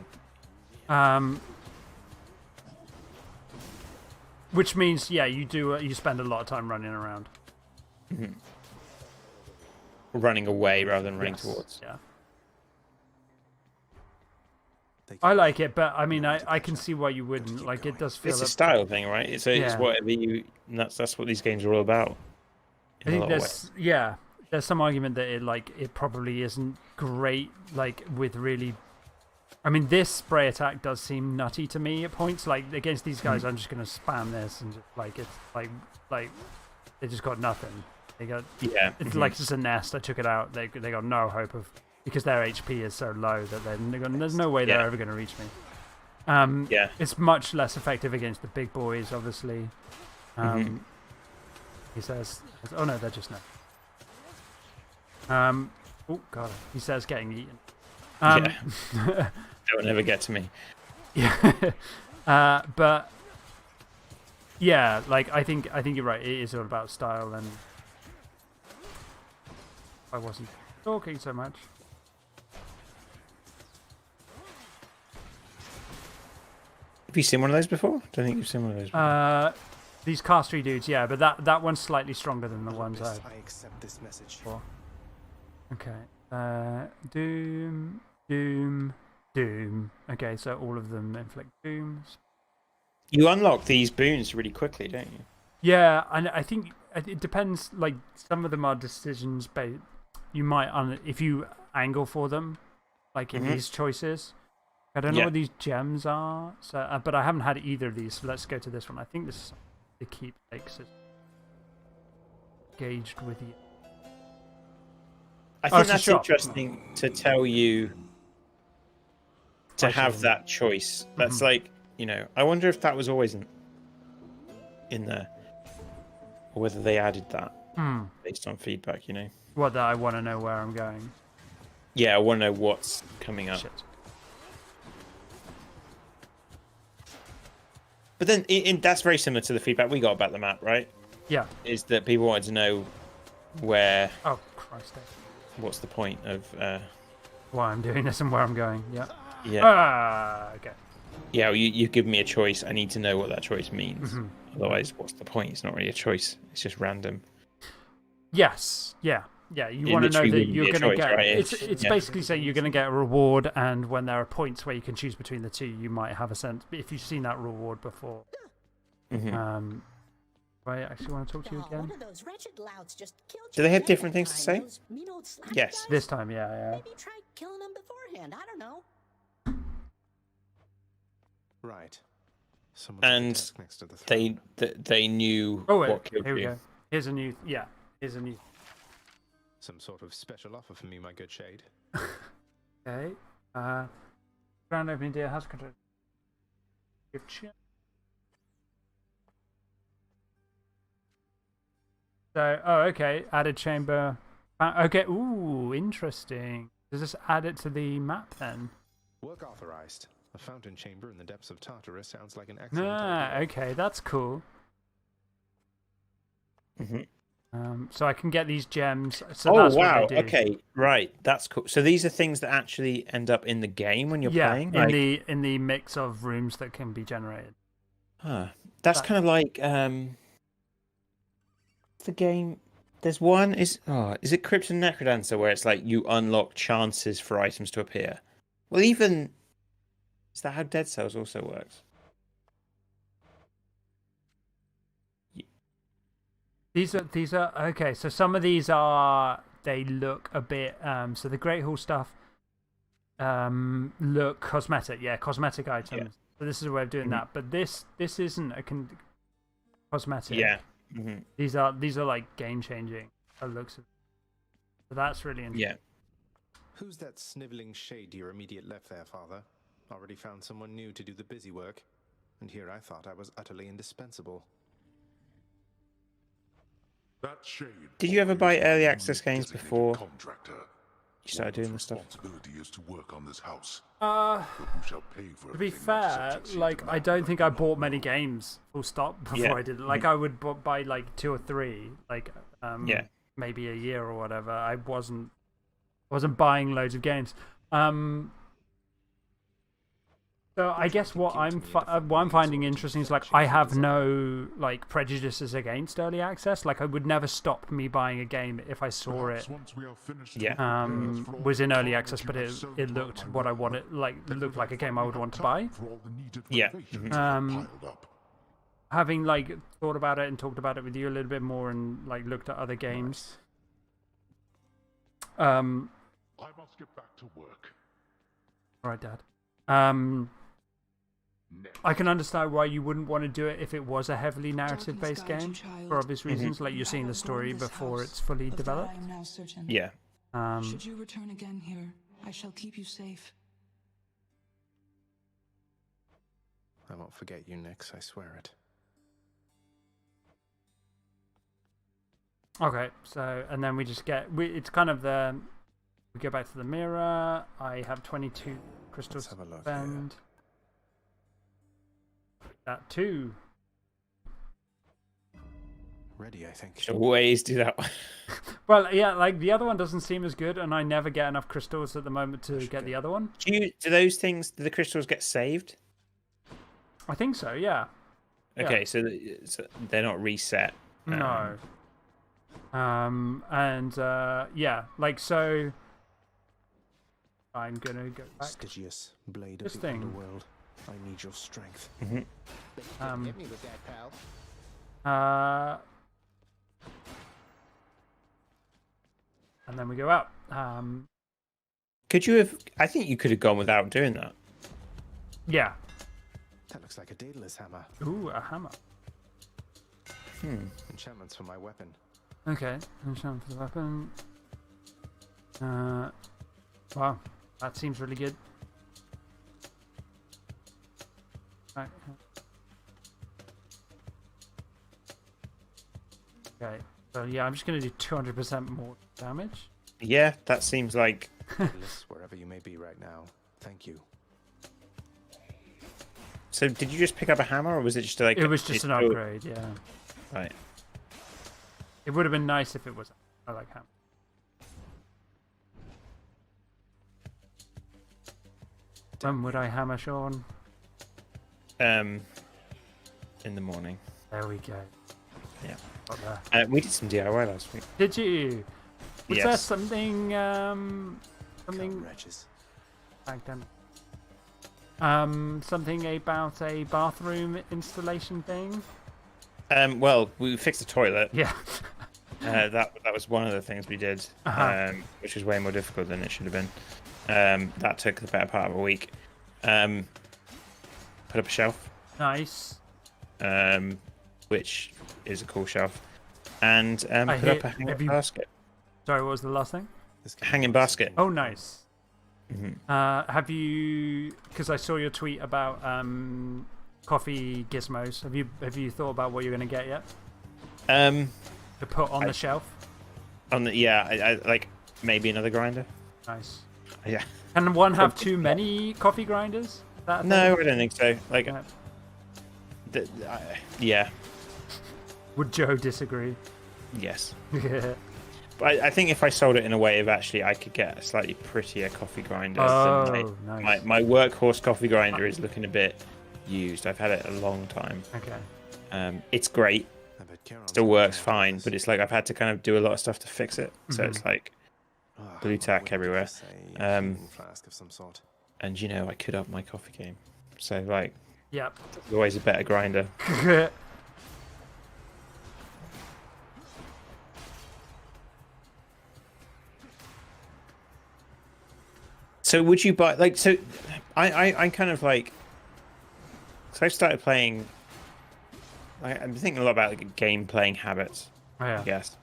Which means, yeah, you spend a lot of time running around. Mm-hmm. Running away rather than running towards. Yeah. I like it, but I mean, I can see why you wouldn't. Like, it does feel. It's a style thing, right? It's whatever you. And that's what these games are all about. I think there's some argument that it probably isn't great. Like with really, I mean, this spray attack does seem nutty to me at points. Like against these guys, I'm just gonna spam this and just like it's like they just got nothing. They got It's like just a nest. I took it out. They got no hope of because their HP is so low that there's no way they're ever going to reach me. It's much less effective against the big boys, obviously. He says, "Oh no, they're just no." Oh god, he says getting eaten. Don't ever get to me. Yeah, but yeah, like I think you're right. It is all about style, and I wasn't talking so much. Have you seen one of those before? I don't think you've seen one of those before. These castery dudes, yeah, but that one's slightly stronger than the ones I accept this message. For. Okay. Doom, doom, doom. Okay, so all of them inflict dooms. You unlock these boons really quickly, don't you? Yeah, and I think it depends. Like some of them are decisions based. You might if you angle for them, like in these choices. I don't know what these gems are, so but I haven't had either of these. So let's go to this one. I think this is the keepsakes. engaged with you. I think it's a that's shop. interesting to tell you to have that choice. That's like, you know, I wonder if that was always in there, or whether they added that based on feedback. You know, What, that I want to know where I'm going. yeah, I want to know what's coming up. Shit. But then that's very similar to the feedback we got about the map, right? Yeah. Is that people wanted to know where. Oh, Christ. What's the point of? Why I'm doing this and where I'm going. Yeah. Yeah. Okay. Yeah, well, you give me a choice. I need to know what that choice means. Otherwise, what's the point? It's not really a choice. It's just random. Yes. Yeah. Yeah. You It want to know literally that wouldn't you're be a going to choice, get. right? It's Yeah. basically saying you're going to get a reward, and when there are points where you can choose between the two, you might have a sense. If you've seen that reward before. I actually want to talk to you again. One of those wretched louts just killed Do they have different things to say? Those mean old slacker Yes. guys? This time, yeah. Maybe try killing them beforehand. I don't know. Right. Someone's at the And desk next to the throne. they knew Oh wait, what killed here we you. go. Here's a new. Yeah. Here's a new. Some sort of special offer for me, my good shade. Okay. Grand opening deal has control. Good shit. So, oh, okay. Added chamber. Okay. Ooh, interesting. Does this add it to the map then? Work authorized. A fountain chamber in the depths of Tartarus sounds like an excellent Ah, idea. okay. That's cool. So I can get these gems. So Oh that's wow! What they do. Okay, right. That's cool. So these are things that actually end up in the game when you're playing. Yeah, Like, in the mix of rooms that can be generated. that's kind of like the game. There's one is it Crypt and Necrodancer where it's like you unlock chances for items to appear. Well, even is that how Dead Cells also works? These are okay. So some of these are they look a bit. So the Great Hall stuff look cosmetic. Yeah, cosmetic items. Yeah. So this is a way of doing that. But this isn't a cosmetic. Yeah. These are like game changing. Looks. So that's really interesting. Yeah. Who's that sniveling shade to your immediate left there, father? Already found someone new to do the busy work. And here I thought I was utterly indispensable. That shade. Did you ever buy early access games designated before contractor. you started doing this stuff? Responsibility is to work on this house. Uh, But who shall pay for To be everything that fair, subjects you like to I don't think I bought many games full stop before Yeah. I did it. Like I would buy like 2 or 3, like Yeah. maybe a year or whatever. I wasn't buying loads of games. So I guess what I'm finding interesting is like I have no like prejudices against early access. Like I would never stop me buying a game if I saw it. Once we are finished Yeah. with repairs for all Was in the early time access, that but you it have served it upon looked my what I work, wanted, like it looked like a game I would want to buy. for all the needed Yeah. renovations that have piled up. Having like thought about it and talked about it with you a little bit more and like looked at other games. I must get back to work. All right, Dad. I can understand why you wouldn't want to do it if it was a heavily narrative-based game, for obvious reasons. Like you're seeing the story before it's fully developed. I am now certain. Yeah. Should you return again here, I shall keep you safe. I won't forget you, Nix, I swear it. Okay, so and then we just get it's kind of the we go back to the mirror. I have 22 crystals Let's have a to look spend. That too. Ready, I think. Should always do that one. Well, yeah, like the other one doesn't seem as good, and I never get enough crystals at the moment to get the other one. Do those things? Do the crystals get saved? I think so. Yeah. Okay, so they're not reset. No. Yeah, like so. I'm gonna go back. Stygius, blade This of the thing. underworld. I need your strength. Hit me with that, pal. And then we go out. Could you have? I think you could have gone without doing that. Yeah. That looks like a Daedalus hammer. Ooh, a hammer. Enchantments for my weapon. Okay, enchant for the weapon. Wow, that seems really good. Right. Okay, so yeah, I'm just gonna do 200% more damage. Yeah, that seems like. Wherever you may be right now, thank you. So, did you just pick up a hammer, or was it just like? It was just an upgrade, yeah. Right. It would have been nice if it was. I like hammer. When would I hammer, Sean? In the morning. There we go. Yeah. Got there. We did some DIY last week. Did you? Was Yes. there something? Something. Wretches. Something about a bathroom installation thing. Well, we fixed the toilet. Yeah. That was one of the things we did, which was way more difficult than it should have been. That took the better part of a week. Put up a shelf. Nice. Which is a cool shelf, and put up a hanging basket. Sorry, what was the last thing? Hanging basket. Oh, nice. Mm-hmm. Have you? Because I saw your tweet about coffee gizmos. Have you thought about what you're going to get yet? To put on the shelf. On the I like maybe another grinder. Nice. Yeah. Can one have too many coffee grinders? No, I don't think so. Like, yeah. Would Joe disagree? Yes. Yeah. But I think if I sold it in a way of actually I could get a slightly prettier coffee grinder. Oh, nice. My workhorse coffee grinder is looking a bit used. I've had it a long time. Okay. It's great. Still works fine, but it's like I've had to kind of do a lot of stuff to fix it. So it's like blue tack everywhere. Flask of some sort. And you know, I could up my coffee game. So like, yep. There's always a better grinder. So would you buy like so? I kind of like. So I started playing. I'm thinking a lot about like game playing habits. Oh, yeah. I guess.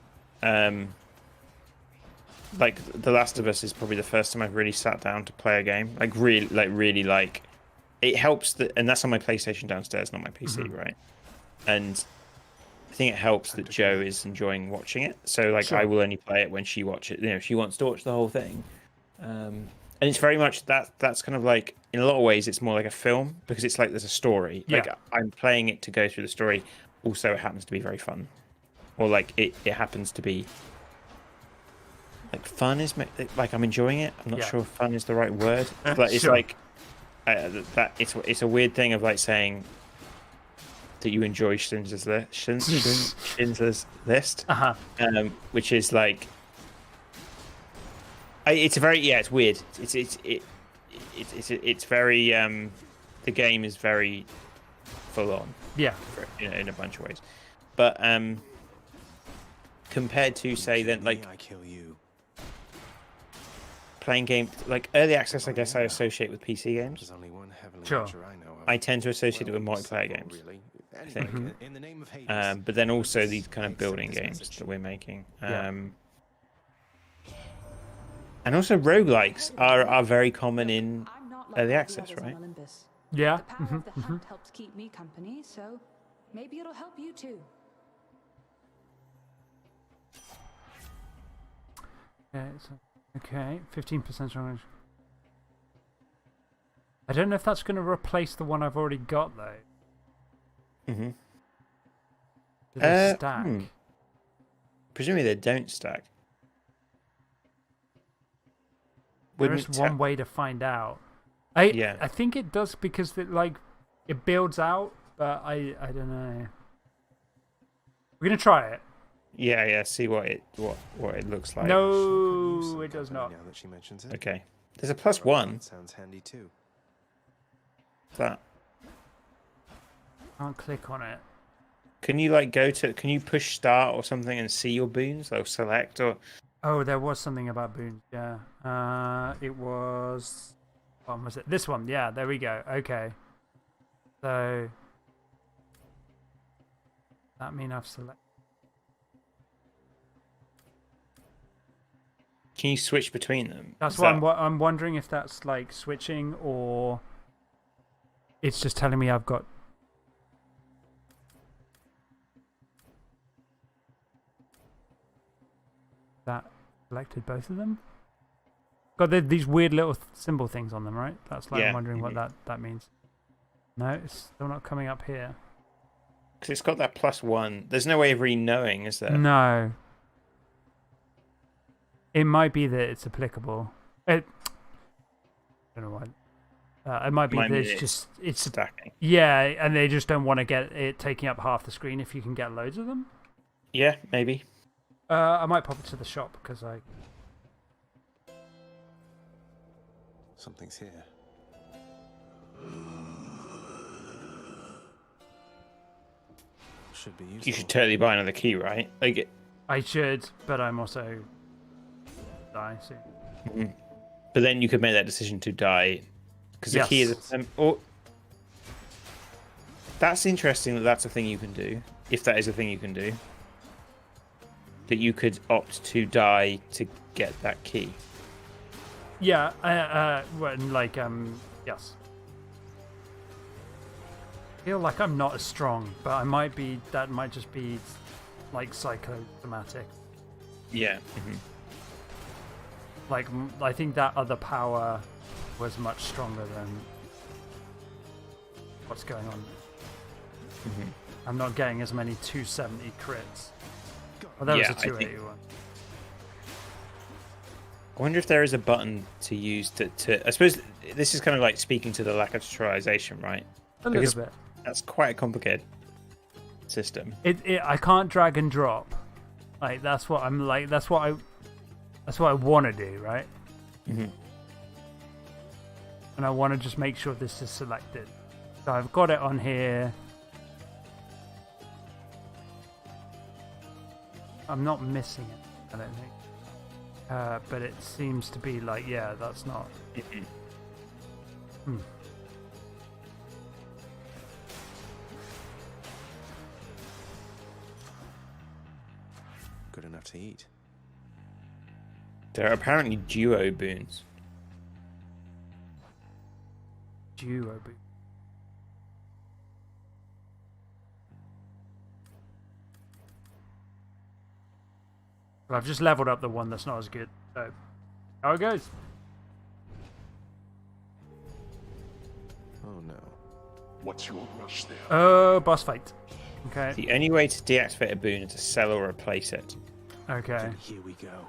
Like The Last of Us is probably the first time I've really sat down to play a game. Like really like. It helps that, and that's on my PlayStation downstairs, not my PC, right? And I think it helps that Joe is enjoying watching it. So like, I will only play it when she watches it. You know, she wants to watch the whole thing. And it's very much that's kind of like, in a lot of ways, it's more like a film because it's like there's a story. Yeah. Like I'm playing it to go through the story. Also, it happens to be very fun, or like it happens to be like fun is like I'm enjoying it. I'm not sure if fun is the right word, but it's like that. It's a weird thing of like saying that you enjoy Schindler's List, which is like. It's a very it's weird. It's very the game is very full on. Yeah. In a bunch of ways, but compared to say then like I kill you. Playing games like early access, I guess I associate with PC games. Sure. I tend to associate it with multiplayer games. I think, but then also these kind of building games that we're making. And also roguelikes are very common in early access, right? Yeah. The power of the hunt helps keep me company, so maybe it'll help you too. Okay, 15% stronger. I don't know if that's going to replace the one I've already got though. Mm-hmm. Do they stack? Presumably they don't stack. There's one way to find out. I think it does because it builds out, but I don't know. We're gonna try it. Yeah. See what it looks like. No, it does not. Now that she mentions it. Okay. There's a +1. Sounds handy too. What's that? Can't click on it. Can you like can you push start or something and see your boons or select or? Oh, there was something about boons. Yeah. It was. What was it? This one. Yeah. There we go. Okay. So. That mean I've selected. Can you switch between them? That's why I'm wondering if that's like switching or it's just telling me I've got. That selected both of them. Got these weird little symbol things on them, right? That's like I'm wondering what that means. No, it's still not coming up here. Because it's got that +1. There's no way of really knowing, is there? No. It might be that it's applicable. I don't know why. It might be that it's stacking. Yeah, and they just don't want to get it taking up half the screen if you can get loads of them. Yeah, maybe. I might pop it to the shop because I. Something's here. Should be useful. You should totally buy another key, right? Like, I should, but I'm also die soon. But then you could make that decision to die because the key is. That's interesting. That's a thing you can do. If that is a thing you can do, that you could opt to die to get that key. Yeah. Yes. I feel like I'm not as strong, but I might be. That might just be like psychosomatic. Yeah. Like, I think that other power was much stronger than what's going on. I'm not getting as many 270 crits. Oh, that was a 281. I wonder if there is a button to use to. I suppose this is kind of like speaking to the lack of tutorialization, right? A little bit. That's quite a complicated system. I can't drag and drop. Like that's what I'm like. That's what I want to do, right? And I want to just make sure this is selected. So I've got it on here. I'm not missing it, I don't think. But it seems to be like, yeah, that's not. Good enough to eat. There are apparently duo boons. Duo boon. Well, I've just leveled up the one that's not as good. So, how it goes. Oh no. What's your rush there? Oh, boss fight. Okay. The only way to deactivate a boon is to sell or replace it. Okay. Here we go.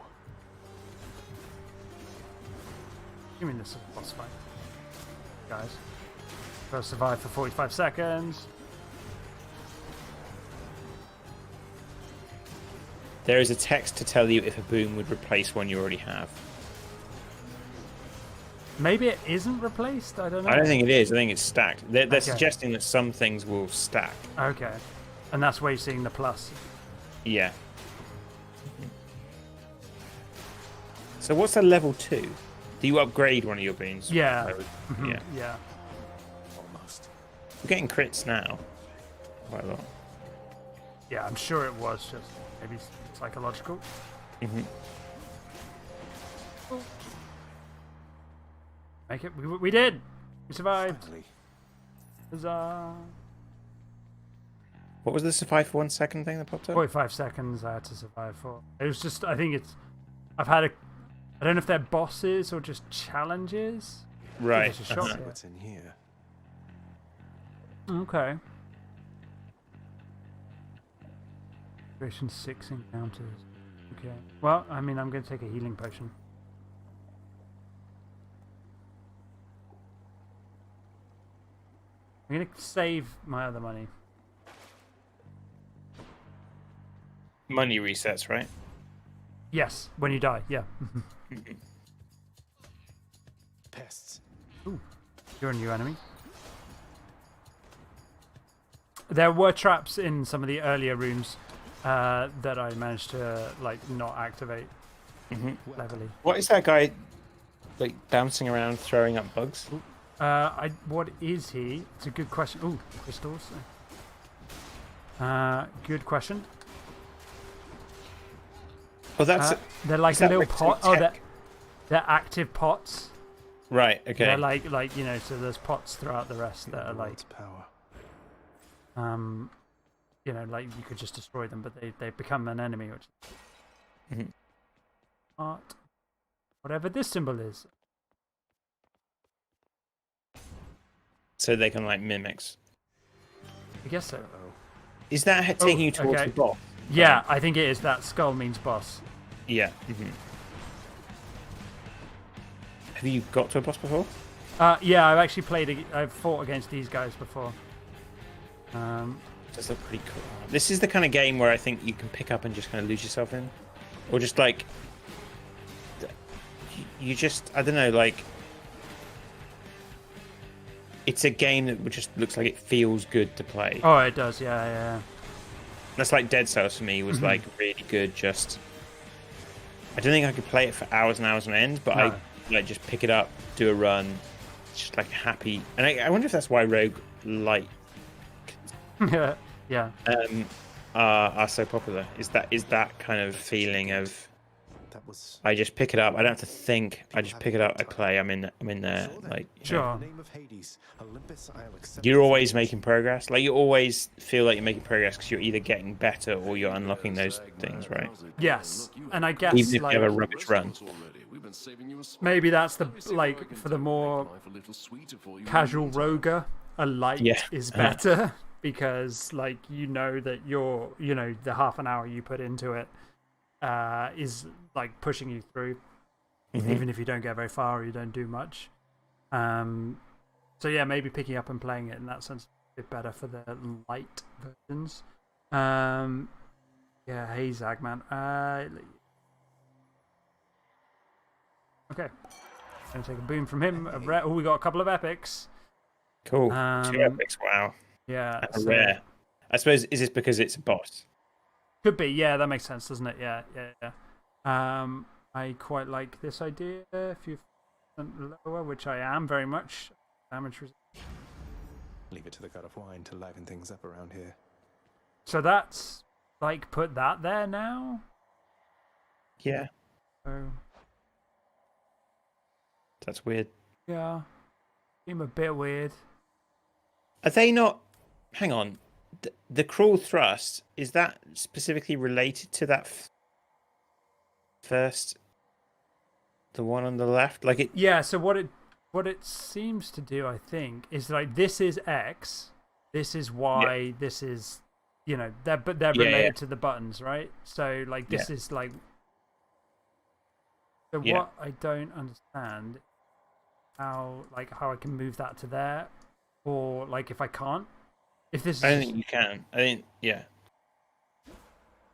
You mean this is a boss fight? Guys. Gotta survive for 45 seconds. There is a text to tell you if a boon would replace one you already have. Maybe it isn't replaced? I don't know. I don't think it is. I think it's stacked. They're suggesting that some things will stack. Okay. And that's where you're seeing the plus. Yeah. So what's a level 2? Do you upgrade one of your boons? Yeah. Yeah. Yeah. Almost. We're getting crits now. Quite a lot. Yeah, I'm sure it was just maybe psychological. Make it. We did. We survived. Finally. Huzzah. What was the survive for 1 second thing that popped up? 45 seconds I had to survive for. It was just, I think it's, I don't know if they're bosses or just challenges. Right. There's a shop here. What's in here? Okay. Duration 6 encounters. Okay. Well, I mean, I'm going to take a healing potion. I'm going to save my other money. Money resets, right? Yes, when you die, yeah. Pests. Ooh, you're a new enemy. There were traps in some of the earlier rooms that I managed to not activate cleverly. What is that guy like bouncing around, throwing up bugs? What is he? It's a good question. Ooh, crystals. Good question. Oh, that's they're like a little pot. Oh, they're active pots. right. Okay. They're like so there's pots throughout the rest that are like power. like you could just destroy them, but they become an enemy, which art, whatever this symbol is. So they can like mimics. I guess so. Is that taking you towards the boss? Yeah, I think it is. That skull means boss. Yeah. Have you got to a boss before? Yeah, I've actually I've fought against these guys before. Does look pretty cool. This is the kind of game where I think you can pick up and just kind of lose yourself in, or just like you just I don't know, like it's a game that just looks like it feels good to play. Oh, it does. Yeah. That's like Dead Cells for me was like really good. Just I don't think I could play it for hours and hours on end, but I like just pick it up, do a run, just like happy. And I wonder if that's why Rogue Light yeah are so popular. Is that kind of feeling of I just pick it up, I don't have to think, I just pick it up, I play, I'm in there, like sure. You're always making progress, like you always feel like you're making progress because you're either getting better or you're unlocking those things, right? Yes, and I guess even if like, you have a rubbish run, maybe that's the like for the more casual roguer, a light is better. Because like that you're the half an hour you put into it is like pushing you through, even if you don't get very far or you don't do much. So yeah, maybe picking up and playing it in that sense is a bit better for the light versions. Yeah, hey Zagman. Okay, gonna take a boon from him. Oh, we got a couple of epics. Cool. 2 epics. Wow. Yeah, so, rare. I suppose is this because it's a boss? Could be. Yeah, that makes sense, doesn't it? Yeah. I quite like this idea. If you're lower, which I am very much, damage resist. Leave it to the god of wine to liven things up around here. So that's like put that there now. Yeah. So that's weird. Yeah, seem a bit weird. Are they not? Hang on. The cruel thrust, is that specifically related to that first, the one on the left? Like it? Yeah. So what it seems to do, I think, is like this is X, this is Y, this is they're related to the buttons, right? So like this is like. So what I don't understand, how I can move that to there, or like if I can't. If this is I don't think you can. I think,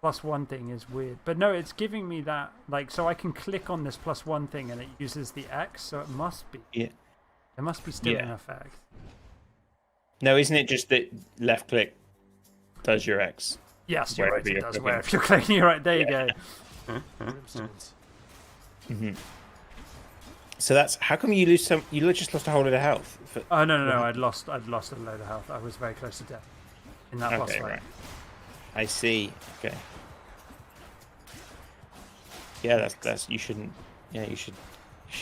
+1 thing is weird. But no, it's giving me that, like, so I can click on this +1 thing and it uses the X, so it must be. Yeah. There must be still an effect. No, isn't it just that left click does your X? Yes, you're right, it does. Wherever you're clicking, you're right. There you go. So that's how come you lose some? You just lost a whole lot of health. Oh no! I'd lost a load of health. I was very close to death in that boss fight. Right. I see. Okay. Yeah, that's you shouldn't. Yeah, you should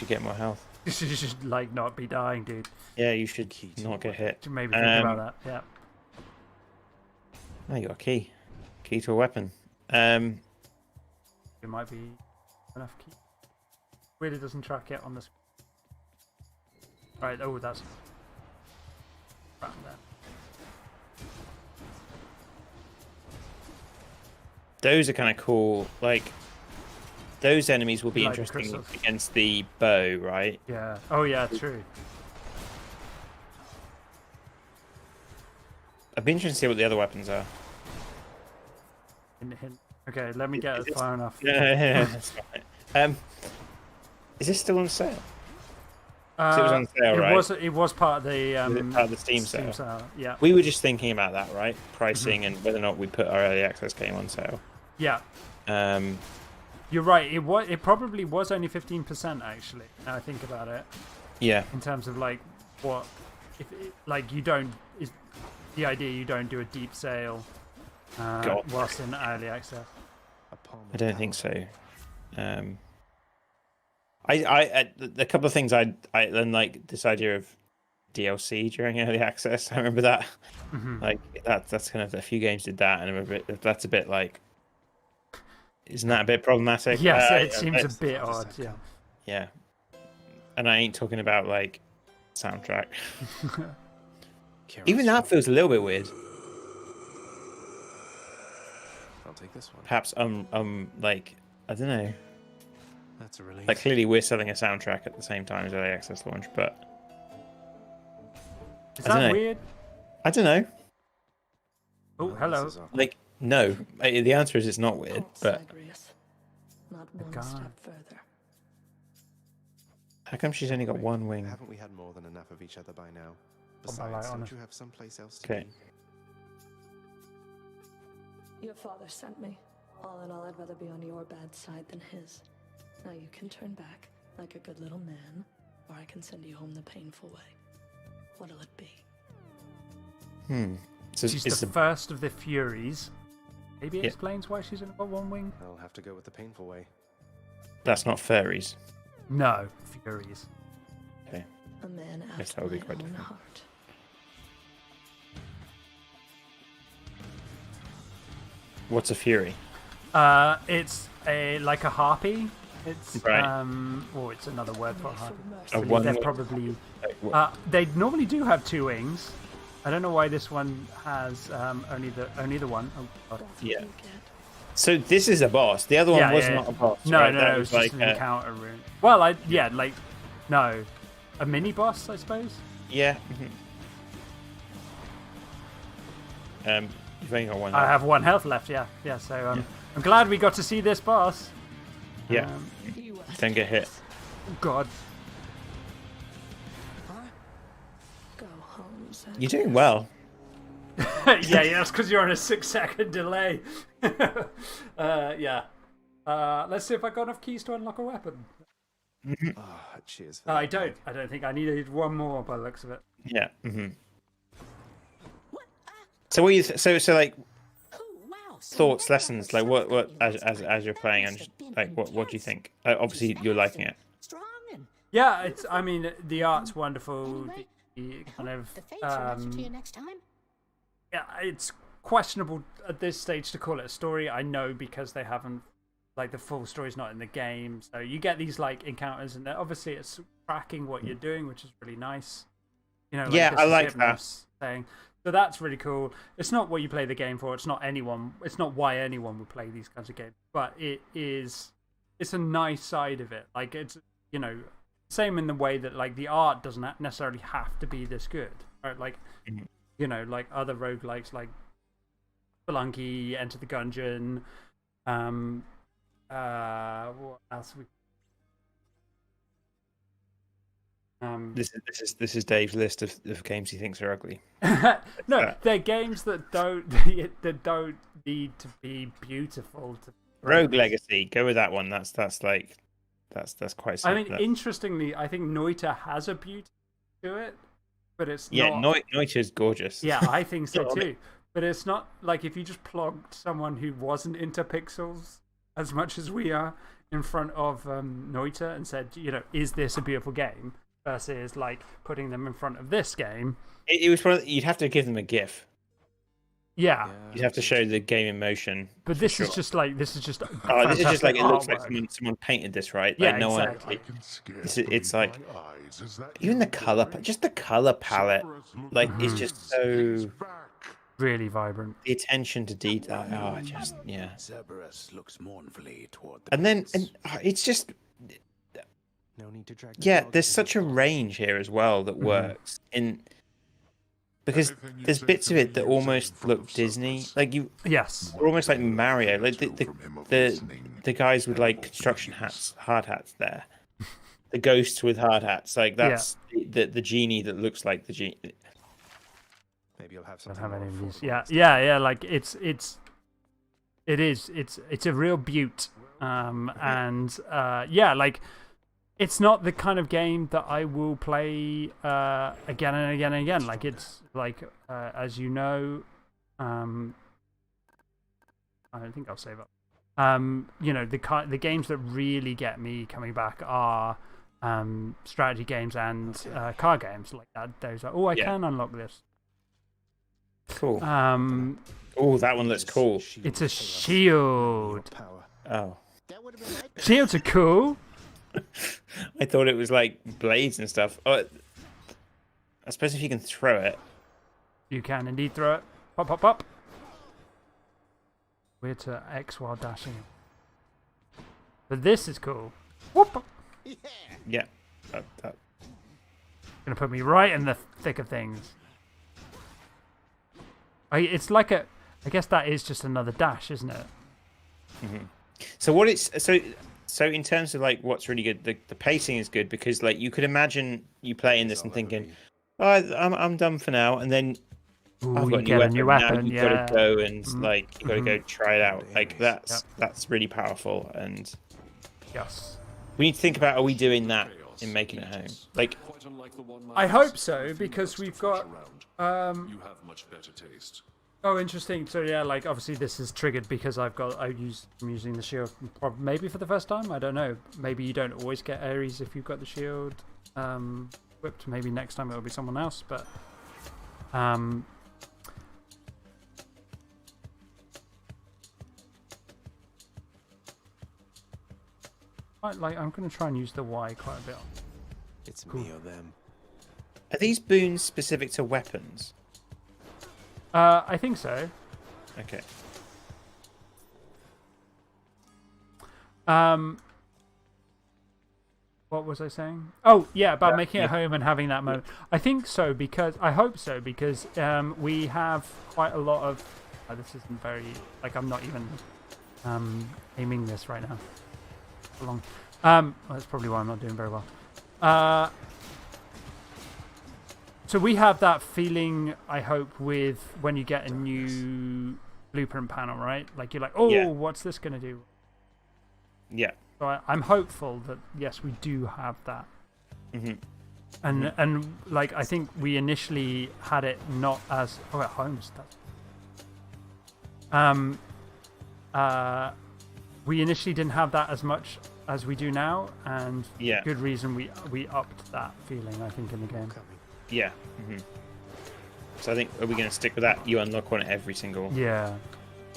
get more health. You should like not be dying, dude. Yeah, you should not get hit. Maybe think about that. Yeah. Oh, you got a key. Key to a weapon. It might be enough key. Really doesn't track it on the screen. Right, oh, that's right there. Those are kind of cool. Like, those enemies will be like interesting against the bow, right? Yeah. Oh, yeah, true. I'd be interested to see what the other weapons are. Hint. Okay, let me get it far enough. Yeah, that's fine. Is this still on sale? It was on sale, right? It was part of the part of the Steam sale. Yeah. We were just thinking about that, right? Pricing and whether or not we put our early access game on sale. Yeah. You're right. It probably was only 15% actually. Now I think about it. Yeah. In terms of like what, if like you don't is the idea you don't do a deep sale whilst in early access. I don't think so. A couple of things I then like this idea of DLC during early access. I remember that. Like that's kind of a few games did that, and that's a bit like, isn't that a bit problematic? Yes, it seems a bit odd. Yeah. Yeah, and I ain't talking about like soundtrack. Even that feels a little bit weird. I'll take this one. Perhaps like I don't know. That's a relief. Like clearly we're selling a soundtrack at the same time as early access launch, but Is I don't that know. weird? I don't know. Oh, hello. Like no, the answer is it's not weird, but Not one God. step further. how come she's only got one wing? Haven't we had more than enough of each other by now? Put my light Besides, on don't it. you have someplace else to Okay. be? Your father sent me. All in all, I'd rather be on your bad side than his. Now you can turn back like a good little man, or I can send you home the painful way. What'll it be? So She's it's the first of the Furies. Maybe it Yeah. explains why she's only got one wing. I'll have to go with the painful way. that's not furries. No, Furies. Okay. A man Guess after that would be my quite own different. heart. What's a fury? It's like a harpy. It's Right. or it's another word for a harpy. A I believe one they're wing? probably. Like, what- They normally do have two wings. I don't know why this one has only the one. Oh, God. yeah. So this is a boss. The other one Yeah, was yeah, not yeah. a boss. No, right? no, That no. It was was just like an encounter rune. Well, no, a mini boss, I suppose. yeah. You've only got one. I left. have one health left. Yeah, yeah. So I'm glad we got to see this boss. Yeah. Don't get hit. Oh, God. Go home, Zed. You're doing well. yeah, that's because you're on a 6-second delay. Yeah. Let's see if I got enough keys to unlock a weapon. Ah, cheers. For I that, don't. Mike. I don't think I needed one more by the looks of it. Yeah. So what you so like thoughts, lessons, like what as you're playing, and just, like what do you think? Obviously you're liking it. Yeah, it's. I mean, the art's wonderful. The kind of. The fates will answer to you next time. Yeah, it's questionable at this stage to call it a story. I know because they haven't, like, the full story's not in the game. So you get these like encounters, and obviously it's tracking what you're doing, which is really nice. You know, like, Yeah, this I is like Hypnos saying. So that's really cool. It's not what you play the game for. It's not anyone. It's not why anyone would play these kinds of games. But it is. It's a nice side of it. Like it's, you know, same in the way that like the art doesn't necessarily have to be this good. Right? Like, you know, like other roguelikes like Spelunky, Enter the Gungeon. What else? This is Dave's list of games he thinks are ugly. No, they're games that don't need to be beautiful. Rogue Legacy, go with that one. That's quite. I mean, Simple. interestingly, I think Noita has a beauty to it, but it's Yeah, not. Noita's gorgeous. Yeah, I think so God. too. But it's not like if you just plonked someone who wasn't into pixels as much as we are in front of Noita and said, you know, is this a beautiful game? Versus like putting them in front of this game. It was probably, you'd have to give them a GIF. Yeah. You'd have to show the game in motion. But this is just like this is just. Oh, this is just like it looks fantastic like artwork. someone painted this, right? Yeah, Like no exactly. one. It's like even the color, just the color palette, like it's just so really vibrant. the attention to detail. Oh, just yeah. Cerberus looks mournfully toward the And then prince. it's just No need to drag the yeah. dog There's into such a the range here as well that works in because there's bits of it that almost look Disney, like you. Yes. Or almost like Mario, like the guys with like construction hats, hard hats there, the ghosts with hard hats, like that's the genie that looks like the genie. Maybe you'll have Don't something have more any of these. affordable Yeah. Like it's a real beaut. And yeah, like it's not the kind of game that I will play again and again and again. Like it's like as you know, I don't think I'll save up. you know, the games that really get me coming back are strategy games and card games like that. Those are, I can unlock this. Cool. Oh, that one looks cool. It's a shield. Oh. Shields are cool. I thought it was like blades and stuff. Oh, I suppose if you can throw it. You can indeed throw it. Pop, pop, pop. Weird to X while dashing. But this is cool. Whoop. Yeah. Gonna put me right in the thick of things. It's like I guess that is just another dash, isn't it? Mm-hmm. So what it's so in terms of like what's really good, the pacing is good because like you could imagine you playing this and thinking, oh, I'm done for now, and then I've got a new weapon. Now you've got to go and like you got to go try it out. Like that's really powerful, and yes, we need to think about, are we doing that in making it home? Like, I hope so, because we've got You have much better taste. Oh, interesting. So yeah, like obviously this is triggered because I'm using the shield maybe for the first time. I don't know. Maybe you don't always get Ares if you've got the shield equipped. Maybe next time it'll be someone else. But I'm going to try and use the Y quite a bit. It's me or them. Are these boons specific to weapons? I think so. Okay. What was I saying? Oh, yeah, about making it home and having that moment. I think so I hope so because we have quite a lot of. This isn't very like I'm not even aiming this right now. Long. Well, that's probably why I'm not doing very well. So we have that feeling, I hope, with when you get a new blueprint panel, right? Like you're like, oh, what's this going to do? Yeah. So I'm hopeful that, yes, we do have that. Mm-hmm. And like, I think we initially had it not as... Oh, at home stuff. We initially didn't have that as much as we do now, and good reason we upped that feeling, I think, in the game. Yeah. Mm-hmm. So I think, are we going to stick with that? You unlock one every single... Yeah.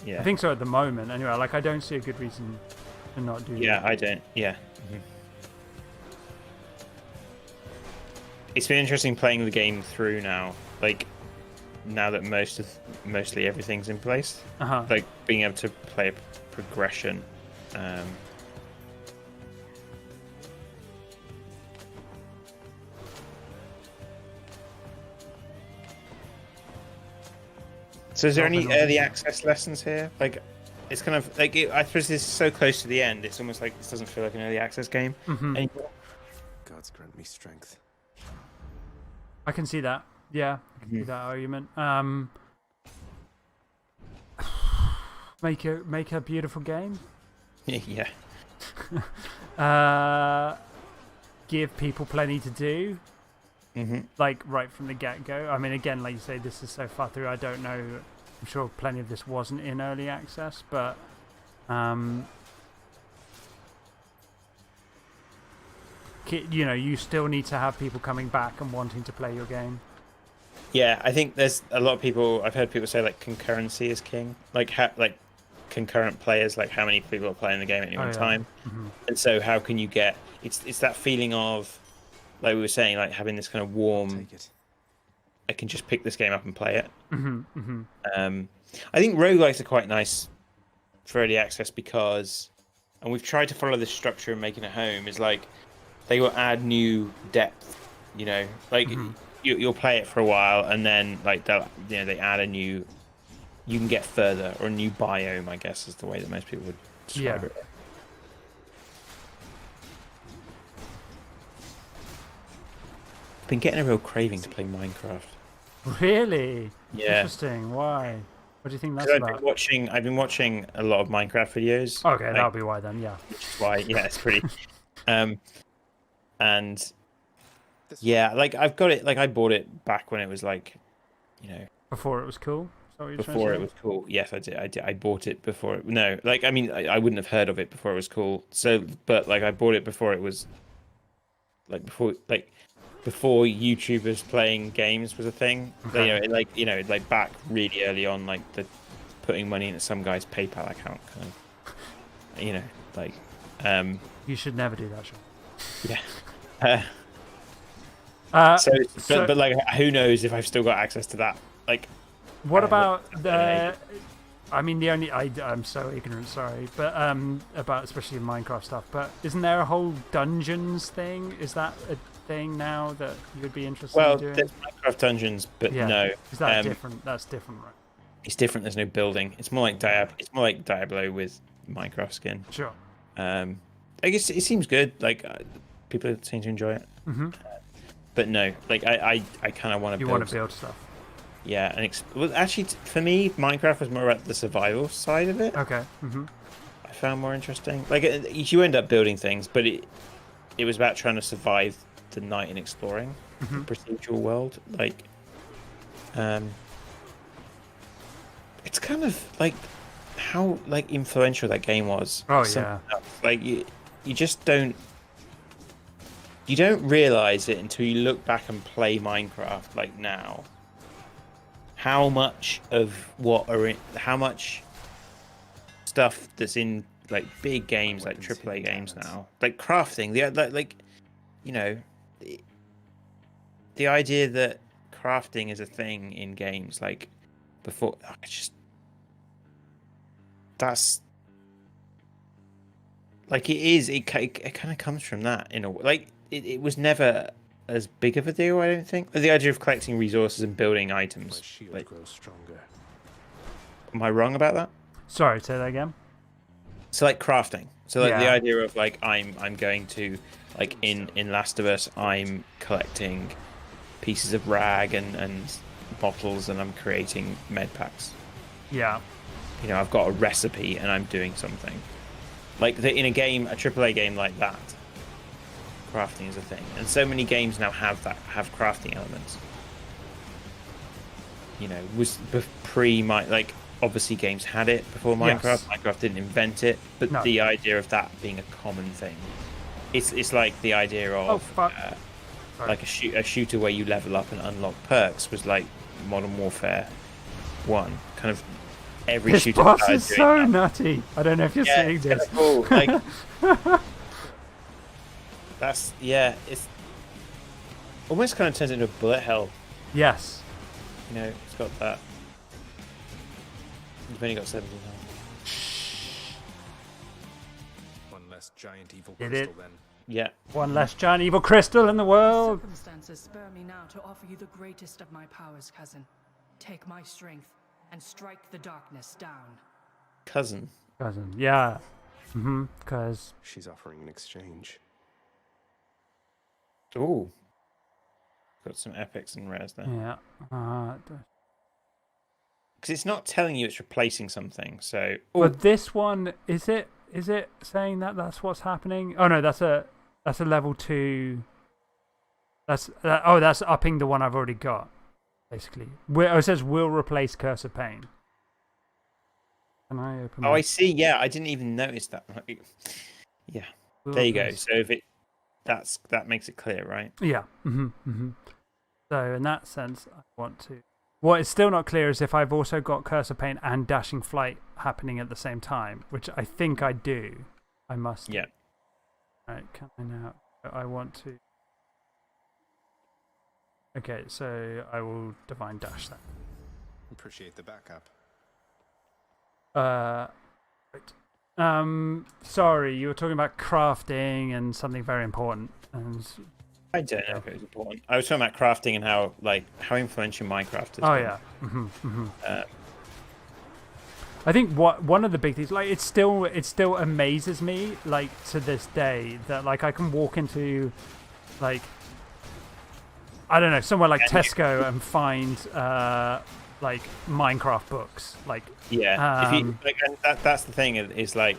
I think so at the moment. Anyway, like, I don't see a good reason to not do that. Yeah, I don't. Yeah. Mm-hmm. It's been interesting playing the game through now. Like, now that mostly everything's in place. Like, being able to play a progression. So is there any early access lessons here? Like, it's kind of like I suppose this is so close to the end. It's almost like this doesn't feel like an early access game anymore. Gods grant me strength. I can see that. Yeah, I can see that argument. Make a beautiful game. Yeah. Give people plenty to do. Like right from the get-go. I mean, again, like you say, this is so far through. I don't know. I'm sure plenty of this wasn't in early access, but you know, you still need to have people coming back and wanting to play your game. Yeah, I think there's a lot of people. I've heard people say like concurrency is king. Like concurrent players, like how many people are playing the game at any one time. And so how can you get? It's that feeling of, like we were saying, like having this kind of warm. I can just pick this game up and play it. I think roguelikes are quite nice for early access because, and we've tried to follow this structure and making it home, is like they will add new depth. You know, like you'll play it for a while and then like they add a new. You can get further, or a new biome, I guess, is the way that most people would describe it. I've been getting a real craving to play Minecraft. Really? Yeah. Interesting. Why? What do you think that's about? I've been watching a lot of Minecraft videos. Okay, like, that'll be why then. Yeah. Which is why, yeah, it's pretty. And yeah, like I've got it. Like I bought it back when it was like, you know, before it was cool. before it was cool. Yes, I did. I bought it before. No, like I mean, I wouldn't have heard of it before it was cool. So, but like I bought it before it was before YouTubers playing games was a thing. Okay. Like back really early on, like the putting money into some guy's PayPal account, kind of. You should never do that, Sean. Yeah. But like, who knows if I've still got access to that? Like, what about the? I mean, I'm so ignorant, sorry, but about especially Minecraft stuff. But isn't there a whole dungeons thing? Is that a thing now that you would be interested in doing? Well, there's Minecraft dungeons, but no. Is that different? That's different, right? It's different. There's no building. It's more like Diablo with Minecraft skin. Sure. I guess it seems good. Like people seem to enjoy it. But no, like I kind of want to. You want to build stuff. Yeah, and well, actually, for me, Minecraft was more about the survival side of it. Okay. I found more interesting. Like you end up building things, but it was about trying to survive the night and exploring the procedural world. Like, it's kind of like how like influential that game was. Oh yeah. Like you just don't. You don't realize it until you look back and play Minecraft like now. How much how much stuff that's in like big games, like AAA games now, like crafting, the idea that crafting is a thing in games, like before, that's like it is. It kind of comes from that in a way. Like it was never as big of a deal, I don't think. The idea of collecting resources and building items. My shield like, grows stronger. am I wrong about that? Sorry, say that again. So like crafting. So like the idea of like I'm going to like in Last of Us I'm collecting pieces of rag and bottles and I'm creating med packs. Yeah. You know, I've got a recipe and I'm doing something. Like in a game, a AAA game like that, crafting is a thing, and so many games now have crafting elements. You know, was like obviously games had it before Minecraft. Yes. Minecraft didn't invent it, but the idea of that being a common thing, it's like the idea of like a shooter where you level up and unlock perks was like Modern Warfare 1. Kind of every this shooter. Boss is so nutty. I don't know if you're seeing this. Cool. Like, it's almost kind of turns into a bullet hell. Yes. You know, it's got that. You've only got 17 health. One less giant evil Did crystal it? then. Yeah. One less giant evil crystal in the world. Circumstances spur me now to offer you the greatest of my powers, cousin. Take my strength and strike the darkness down. Cousin, yeah. Because She's offering an exchange. ooh, got some epics and rares there. yeah. Because it's not telling you it's replacing something. So, But this one is it saying that that's what's happening? Oh no, that's a level 2. That's upping the one I've already got. Basically, it says will replace Curse of Pain. Can I open? I see. Yeah, I didn't even notice that. Yeah, there you go. So if that makes it clear, right? Yeah. So in that sense, I want to. What is still not clear is if I've also got Curse of Pain and Dashing Flight happening at the same time, which I think I do. I must. Yeah. Right. Can I now? I want to. Okay, so I will Divine Dash that. Appreciate the backup. Right. Sorry, you were talking about crafting and something very important. And I don't know if it was important. I was talking about crafting and how influential Minecraft is. oh yeah. I think one of the big things, like it still amazes me, like to this day, that like I can walk into, like, I don't know, somewhere like Tesco and find like Minecraft books, like if you and that's the thing is like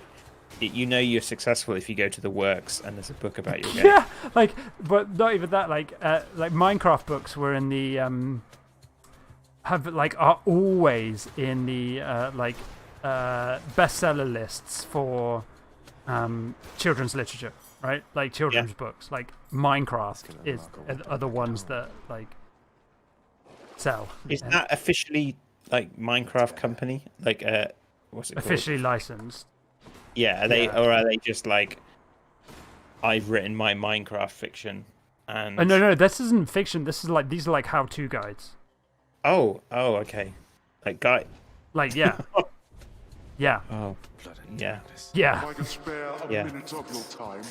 you know you're successful if you go to the works and there's a book about your game. Yeah, like, but not even that. Like Minecraft books were in the are always in the bestseller lists for children's literature, right? Like children's books. Like Minecraft are the ones that like sell. Is that officially like Minecraft company? Like what's it officially called? Licensed? Yeah, or are they just like I've written my Minecraft fiction and No, this isn't fiction. These are like how-to guides. Oh, okay. Like guy. Like yeah. Yeah. Oh, yeah. Yeah. If I could spare a minute of your time.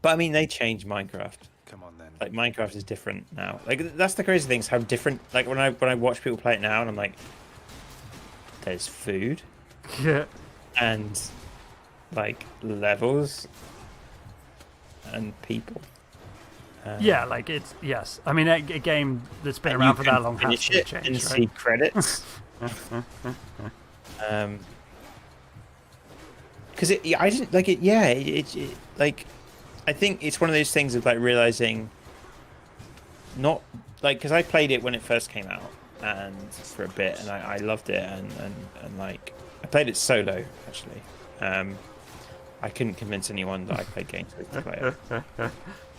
But I mean, they changed Minecraft. Come on then. Like Minecraft is different now. Like that's the crazy thing is how different. Like when I watch people play it now, and I'm like, there's food. Yeah. And like levels and people. Yeah, like it's yes. I mean, a game that's been around for that long has to change, and right? see credits. Because I didn't like it. Yeah, it like I think it's one of those things of like realizing, not like because I played it when it first came out and for a bit, and I loved it, and like I played it solo actually. I couldn't convince anyone that I played games with to play it.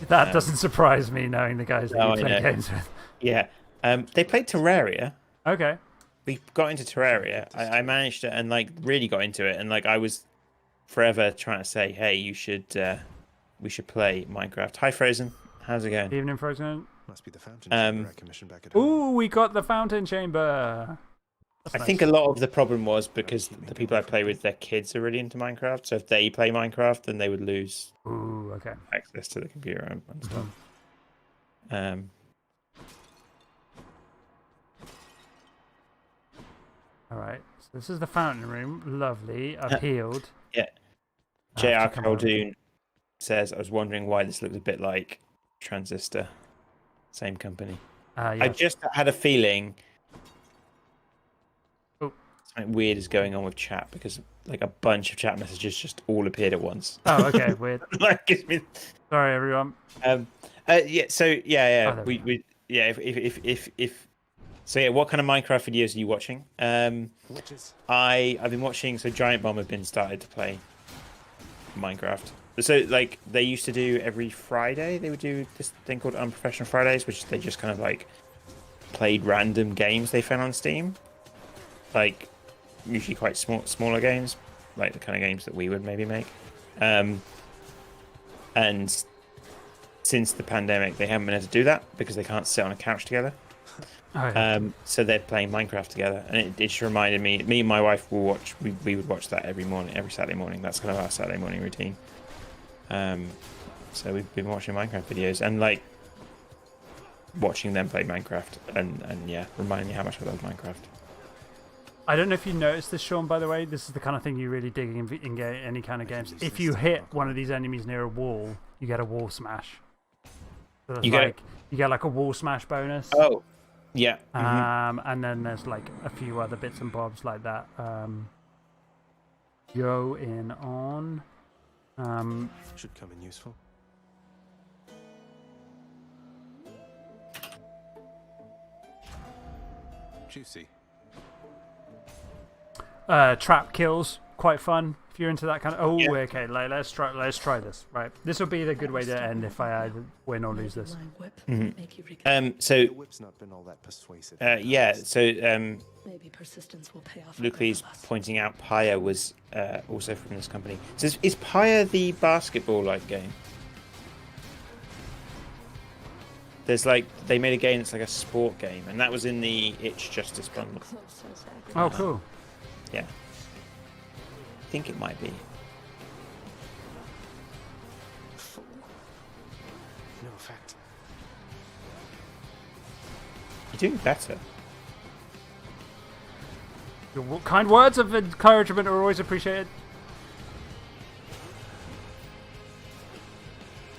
That doesn't surprise me, knowing the guys that you play games with. Yeah, they played Terraria. Okay. We got into Terraria. I managed to, and like really got into it, and like I was forever trying to say, hey, you should, we should play Minecraft. Hi, Frozen. How's it going? Evening, Frozen. Must be the fountain chamber I commissioned back at home. Ooh, we got the fountain chamber. I think a lot of the problem was because the people I play with, their kids are really into Minecraft. So if they play Minecraft, then they would lose access to the computer and stuff. All right. So this is the fountain room. Lovely. I've healed. Yeah. J.R. Caldoon says, I was wondering why this looked a bit like Transistor. Same company. Yes. I just had a feeling something weird is going on with chat because like a bunch of chat messages just all appeared at once. Oh, okay, weird. Sorry, everyone. Yeah. So yeah. Oh, we if so yeah. What kind of Minecraft videos are you watching? I've been watching. So Giant Bomb have been started to play Minecraft. So like they used to do every Friday. They would do this thing called Unprofessional Fridays, which they just kind of like played random games they found on Steam, like usually quite smaller games, like the kind of games that we would maybe make. And since the pandemic, they haven't been able to do that because they can't sit on a couch together. Oh, yeah. So they're playing Minecraft together, and it just reminded me. Me and my wife will watch. We would watch that every Saturday morning. That's kind of our Saturday morning routine. So we've been watching Minecraft videos and like watching them play Minecraft, and yeah, reminding me how much I love Minecraft. I don't know if you noticed this, Sean, by the way. This is the kind of thing you really dig in any kind of games. If you hit one of these enemies near a wall, you get a wall smash. So you get like a wall smash bonus. Oh, yeah. And then there's like a few other bits and bobs like that. Go in on. Should come in useful. Juicy. Trap kills, quite fun if you're into that kind of. Oh, yeah. Okay. Let's try this. Right, this will be the good way to end if I either win or lose this. So the whip's not been all that persuasive. yeah. So maybe persistence will pay off. Lucas pointing out Pyre was also from this company. So is Pyre the basketball-like game? There's like they made a game that's like a sport game, and that was in the Itch Justice bundle. Oh, cool. Yeah, I think it might be. No effect. You're doing better. Your kind words of encouragement are always appreciated.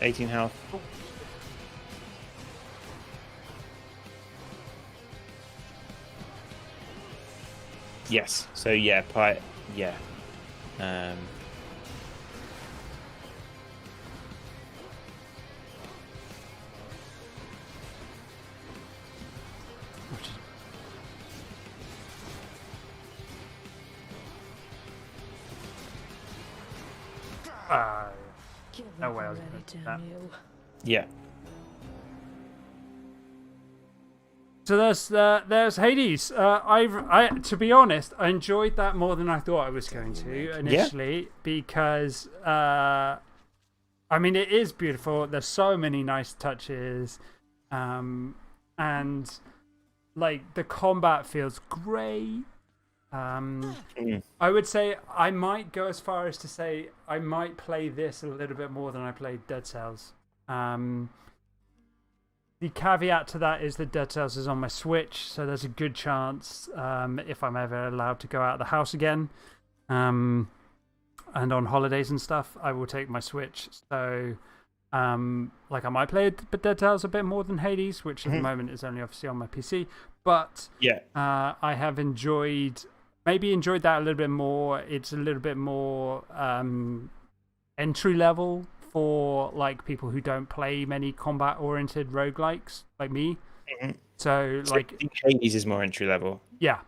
18 health. Oh. Yes. So yeah, yeah. Give No up way I was already, gonna do damn that. you. Yeah. So there's Hades. To be honest, I enjoyed that more than I thought I was going to initially because I mean it is beautiful. There's so many nice touches, and like the combat feels great. I would say I might go as far as to say I might play this a little bit more than I played Dead Cells. The caveat to that is that Dead Cells is on my Switch, so there's a good chance if I'm ever allowed to go out of the house again and on holidays and stuff, I will take my Switch. So, like, I might play Dead Cells a bit more than Hades, which at the moment is only obviously on my PC. But yeah, I have maybe enjoyed that a little bit more. It's a little bit more entry level for like people who don't play many combat oriented roguelikes like me. So like I think Hades is more entry level. Yeah.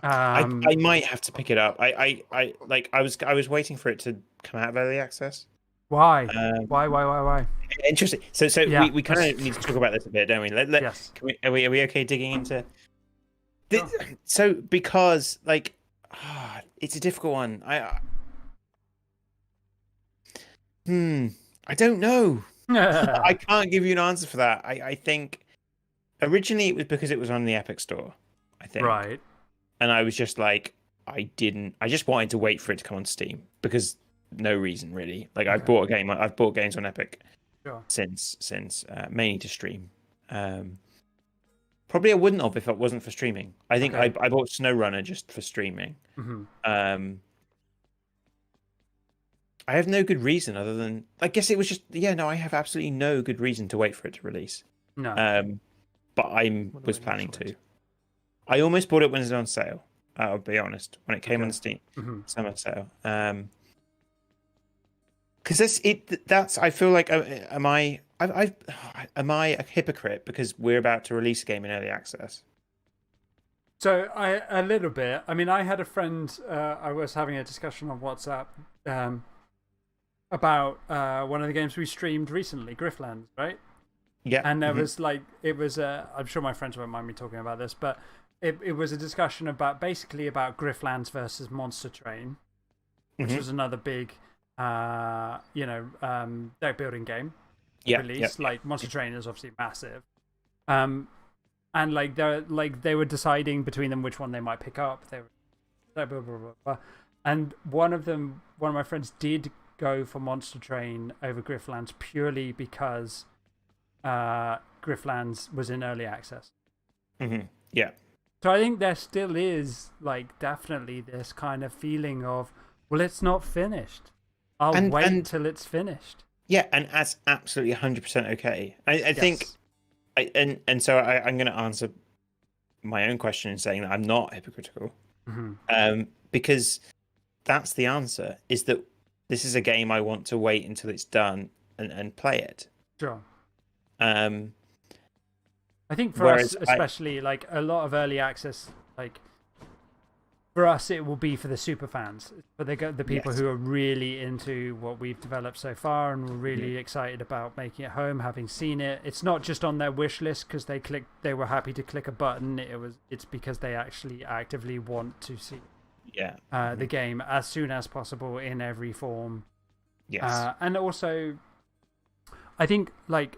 I might have to pick it up. I was waiting for it to come out of early access. Why? Why? Interesting. So Yeah, we kind of need to talk about this a bit, don't we? Yes. Are we okay digging into? So because like, it's a difficult one. I don't know. I can't give you an answer for that. I think originally it was because it was on the Epic Store, I think. Right. And I was just like, I just wanted to wait for it to come on Steam because no reason really. Like I've bought games on Epic since mainly to stream. Probably I wouldn't have if it wasn't for streaming. I think I bought SnowRunner just for streaming. I have no good reason other than I guess it was just I have absolutely no good reason to wait for it to release. No. But I was planning to. I almost bought it when it was on sale. I'll be honest. When it came on Steam, summer sale. Because that's I feel like am I a hypocrite because we're about to release a game in early access? So a little bit. I mean, I had a friend. I was having a discussion on WhatsApp about one of the games we streamed recently, Grifflands, right? Yeah. And there was like I'm sure my friends won't mind me talking about this, but it was a discussion about Grifflands versus Monster Train, which was another big deck building game released. Like Monster Train is obviously massive. And they were deciding between them which one they might pick up. They were blah, blah, blah, blah. And one of my friends did go for Monster Train over Grifflands purely because Grifflands was in early access. Yeah. So I think there still is like definitely this kind of feeling of, well, it's not finished. I'll wait until it's finished. Yeah, and that's absolutely 100% okay. I think, so I'm going to answer my own question in saying that I'm not hypocritical, because that's the answer. Is that this is a game I want to wait until it's done and play it. Sure. I think for us, especially, like a lot of early access, like for us, it will be for the super fans, for the people who are really into what we've developed so far and were really excited about making it home, having seen it. It's not just on their wish list because they were happy to click a button. It's because they actually actively want to see the game as soon as possible in every form. Yes. And also, I think like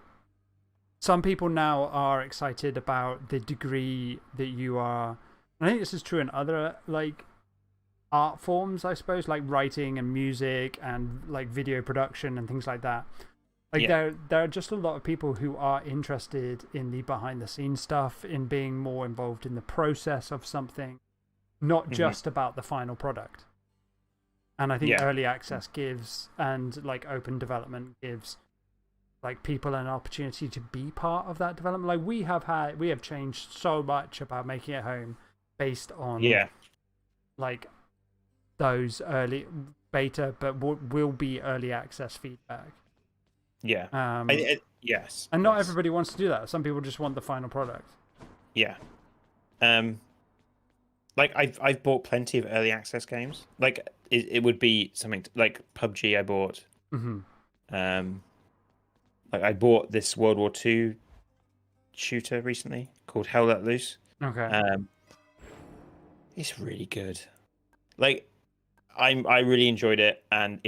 some people now are excited about the degree that you are. I think this is true in other like art forms, I suppose, like writing and music and like video production and things like that. Like there are just a lot of people who are interested in the behind the scenes stuff, in being more involved in the process of something, not just about the final product. And I think early access gives, and like open development gives, like people an opportunity to be part of that development. Like we have changed so much about making it home based on like those early beta, but will be early access feedback. Yes. And not everybody wants to do that. Some people just want the final product. Yeah. like I've bought plenty of early access games. Like it would be something like PUBG. I bought. Like I bought this World War II shooter recently called Hell Let Loose. Okay. It's really good. Like I really enjoyed it, and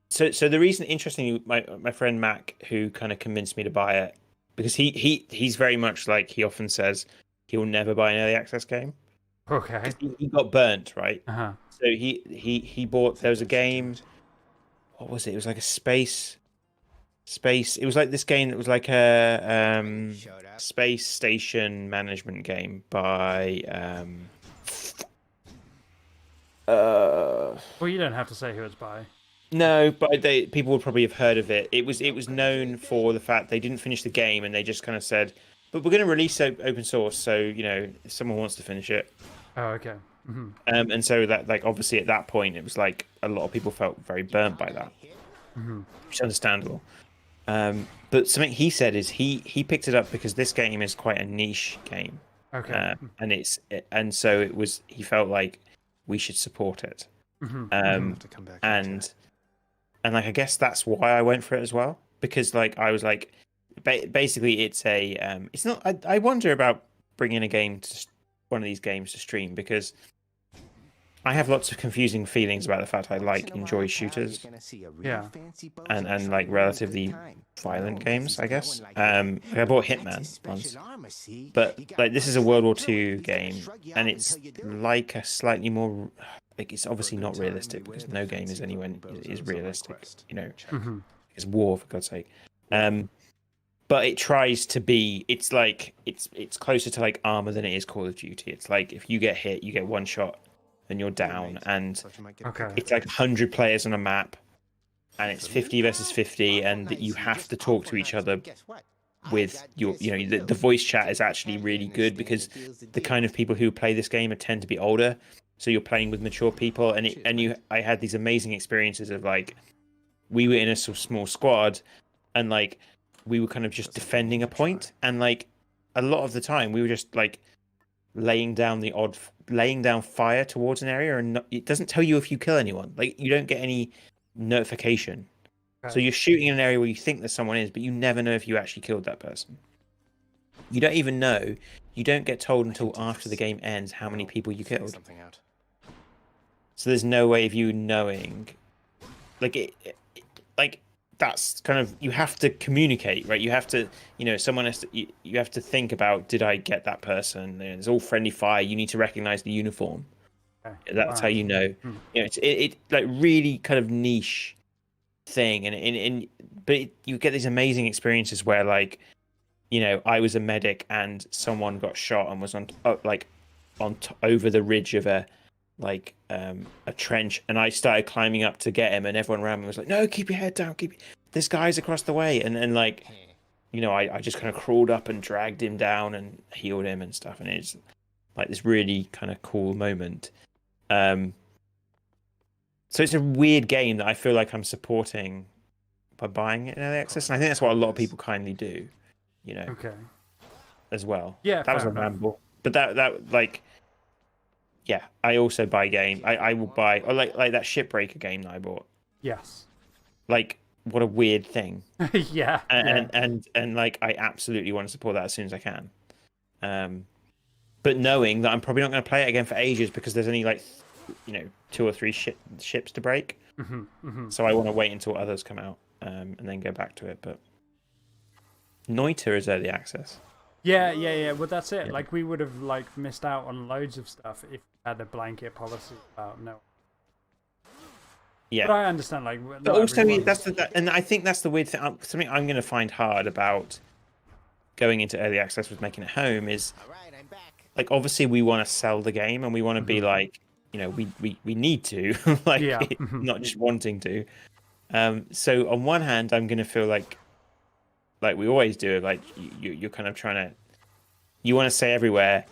so the reason, interestingly, my friend Mac, who kind of convinced me to buy it, because he's very much like, he often says he'll never buy an early access game. Okay. He got burnt, right? Uh-huh. So he bought, there was a game, what was it? It was like a space. It was like this game that was like a space station management game by Well, you don't have to say who it's by. No, but people would probably have heard of it. It was known for the fact they didn't finish the game, and they just kind of said, "But we're going to release open source, so if someone wants to finish it." Oh, okay. And so that, like, obviously at that point, it was like a lot of people felt very burnt by that, which is understandable. But something he said is he picked it up because this game is quite a niche game. Okay. And so he felt like we should support it. And like, I guess that's why I went for it as well, because like I was like, basically it's it's not. I wonder about bringing one of these games to stream, because I have lots of confusing feelings about the fact I enjoy shooters, and like relatively violent games, I guess. Like I bought Hitman once, but like this is a World War II game, and it's like a slightly more, like, it's obviously not realistic, because no game is realistic, It's war, for God's sake. But it tries to be. It's like it's closer to like Armor than it is Call of Duty. It's like if you get hit, you get one shot, then you're down, and it's like 100 players on a map, and it's 50 versus 50, and that you have to talk to each other with your, the voice chat is actually really good, because the kind of people who play this game tend to be older, so you're playing with mature people, I had these amazing experiences of like, we were in a sort of small squad, and like we were kind of just defending a point, and like a lot of the time we were just like laying down fire towards an area, and it doesn't tell you if you kill anyone. Like, you don't get any notification. So you're shooting in an area where you think that someone is, but you never know if you actually killed that person. You don't even know. You don't get told until after the game ends how many people you killed. So there's no way of you knowing. Like that's kind of, you have to communicate, right? You have to, someone has to, you have to think about, did I get that person? It's all friendly fire. You need to recognize the uniform. That's how you know. It's like really kind of niche thing, but you get these amazing experiences where, like, I was a medic and someone got shot and was over the ridge of a trench, and I started climbing up to get him, and everyone around me was like, "No, keep your head down, this guy's across the way," and like, I just kind of crawled up and dragged him down and healed him and stuff, and it's like this really kind of cool moment. So it's a weird game that I feel like I'm supporting by buying it in early access, and I think that's what a lot of people kindly do, as well. Yeah, that was a ramble, but that like, yeah, I also buy game. I will buy, or like that Shipbreaker game that I bought. Yes. Like, what a weird thing. Yeah. And like, I absolutely want to support that as soon as I can. But knowing that I'm probably not going to play it again for ages, because there's only like, 2 or 3 ships to break. So I want to wait until others come out, and then go back to it. But Noita is early access. Yeah. Well, that's it. Yeah. Like, we would have missed out on loads of stuff if we had a blanket policy about no. Yeah, but I understand. Like, but also and I think that's the weird thing. Something I'm going to find hard about going into early access with making it home is, like, obviously we want to sell the game, and we want to be like, we need to, like, not just wanting to. So on one hand, I'm going to feel like we always do, like, you're kind of trying to, you want to say everywhere,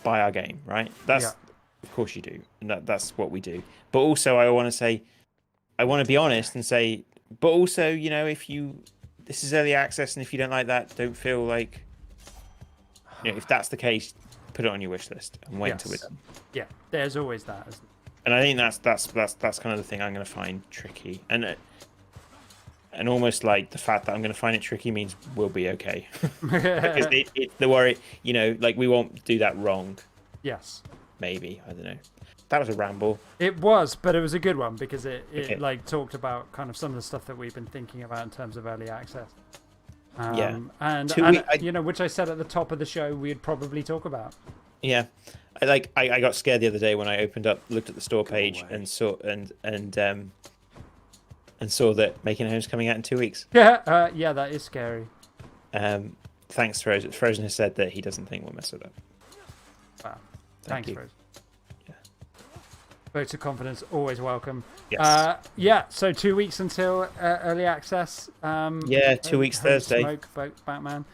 buy our game, right? Of course you do, and that's what we do. But also, I want to say, I want to be honest and say, but also, if this is early access, and if you don't like that, don't feel like if that's the case, put it on your wish list and wait until we're done. Yeah, there's always that, isn't And I think that's kind of the thing I'm going to find tricky, and almost like the fact that I'm going to find it tricky means we'll be okay. Because it's the worry, like we won't do that wrong. Yes. Maybe, I don't know. That was a ramble. It was, but it was a good one because it like talked about kind of some of the stuff that we've been thinking about in terms of early access. And which I said at the top of the show we'd probably talk about. Yeah, I got scared the other day when I looked at the store page and saw saw that Making Home's coming out in 2 weeks. Yeah, yeah, that is scary. Thanks, Frozen. Frozen has said that he doesn't think we'll mess it up. Wow. Thanks, you. Frozen. Yeah. Votes of confidence always welcome. Yes. Yeah. So 2 weeks until early access. 2 weeks Thursday. Smoke, Batman.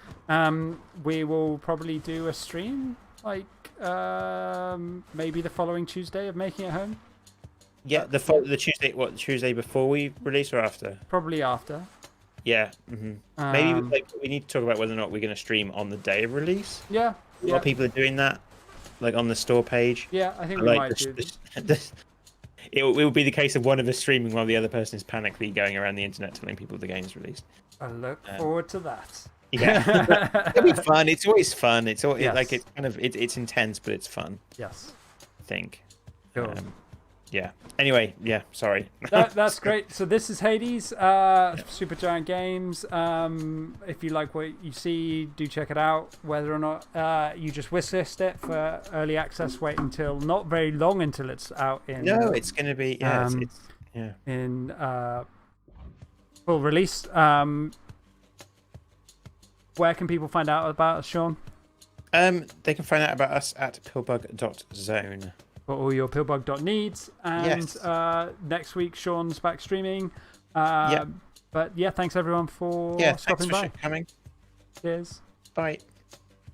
We will probably do a stream like maybe the following Tuesday of Making It Home. Yeah, the Tuesday. What, Tuesday before we release or after? Probably after. Yeah. Maybe we need to talk about whether or not we're going to stream on the day of release. Yeah. A lot of people are doing that, like on the store page. Yeah, I think we might do. It will be the case of one of us streaming while the other person is panically going around the internet telling people the game's released. I look forward to that. Yeah, it'll be fun. It's always fun. It's always, Yes. it's kind of it's intense, but it's fun. Yes. I think. Cool. Yeah. Anyway, yeah. Sorry. That's great. So this is Hades, Supergiant Games. If you like what you see, do check it out. Whether or not you just wishlist it for early access, wait until not very long until it's out in. No, it's going to be in full release. Where can people find out about us, Sean? They can find out about us at pillbug.zone. For all your pillbug.needs. And next week, Sean's back streaming. But yeah, thanks everyone for stopping by. Thanks for coming. Cheers. Bye.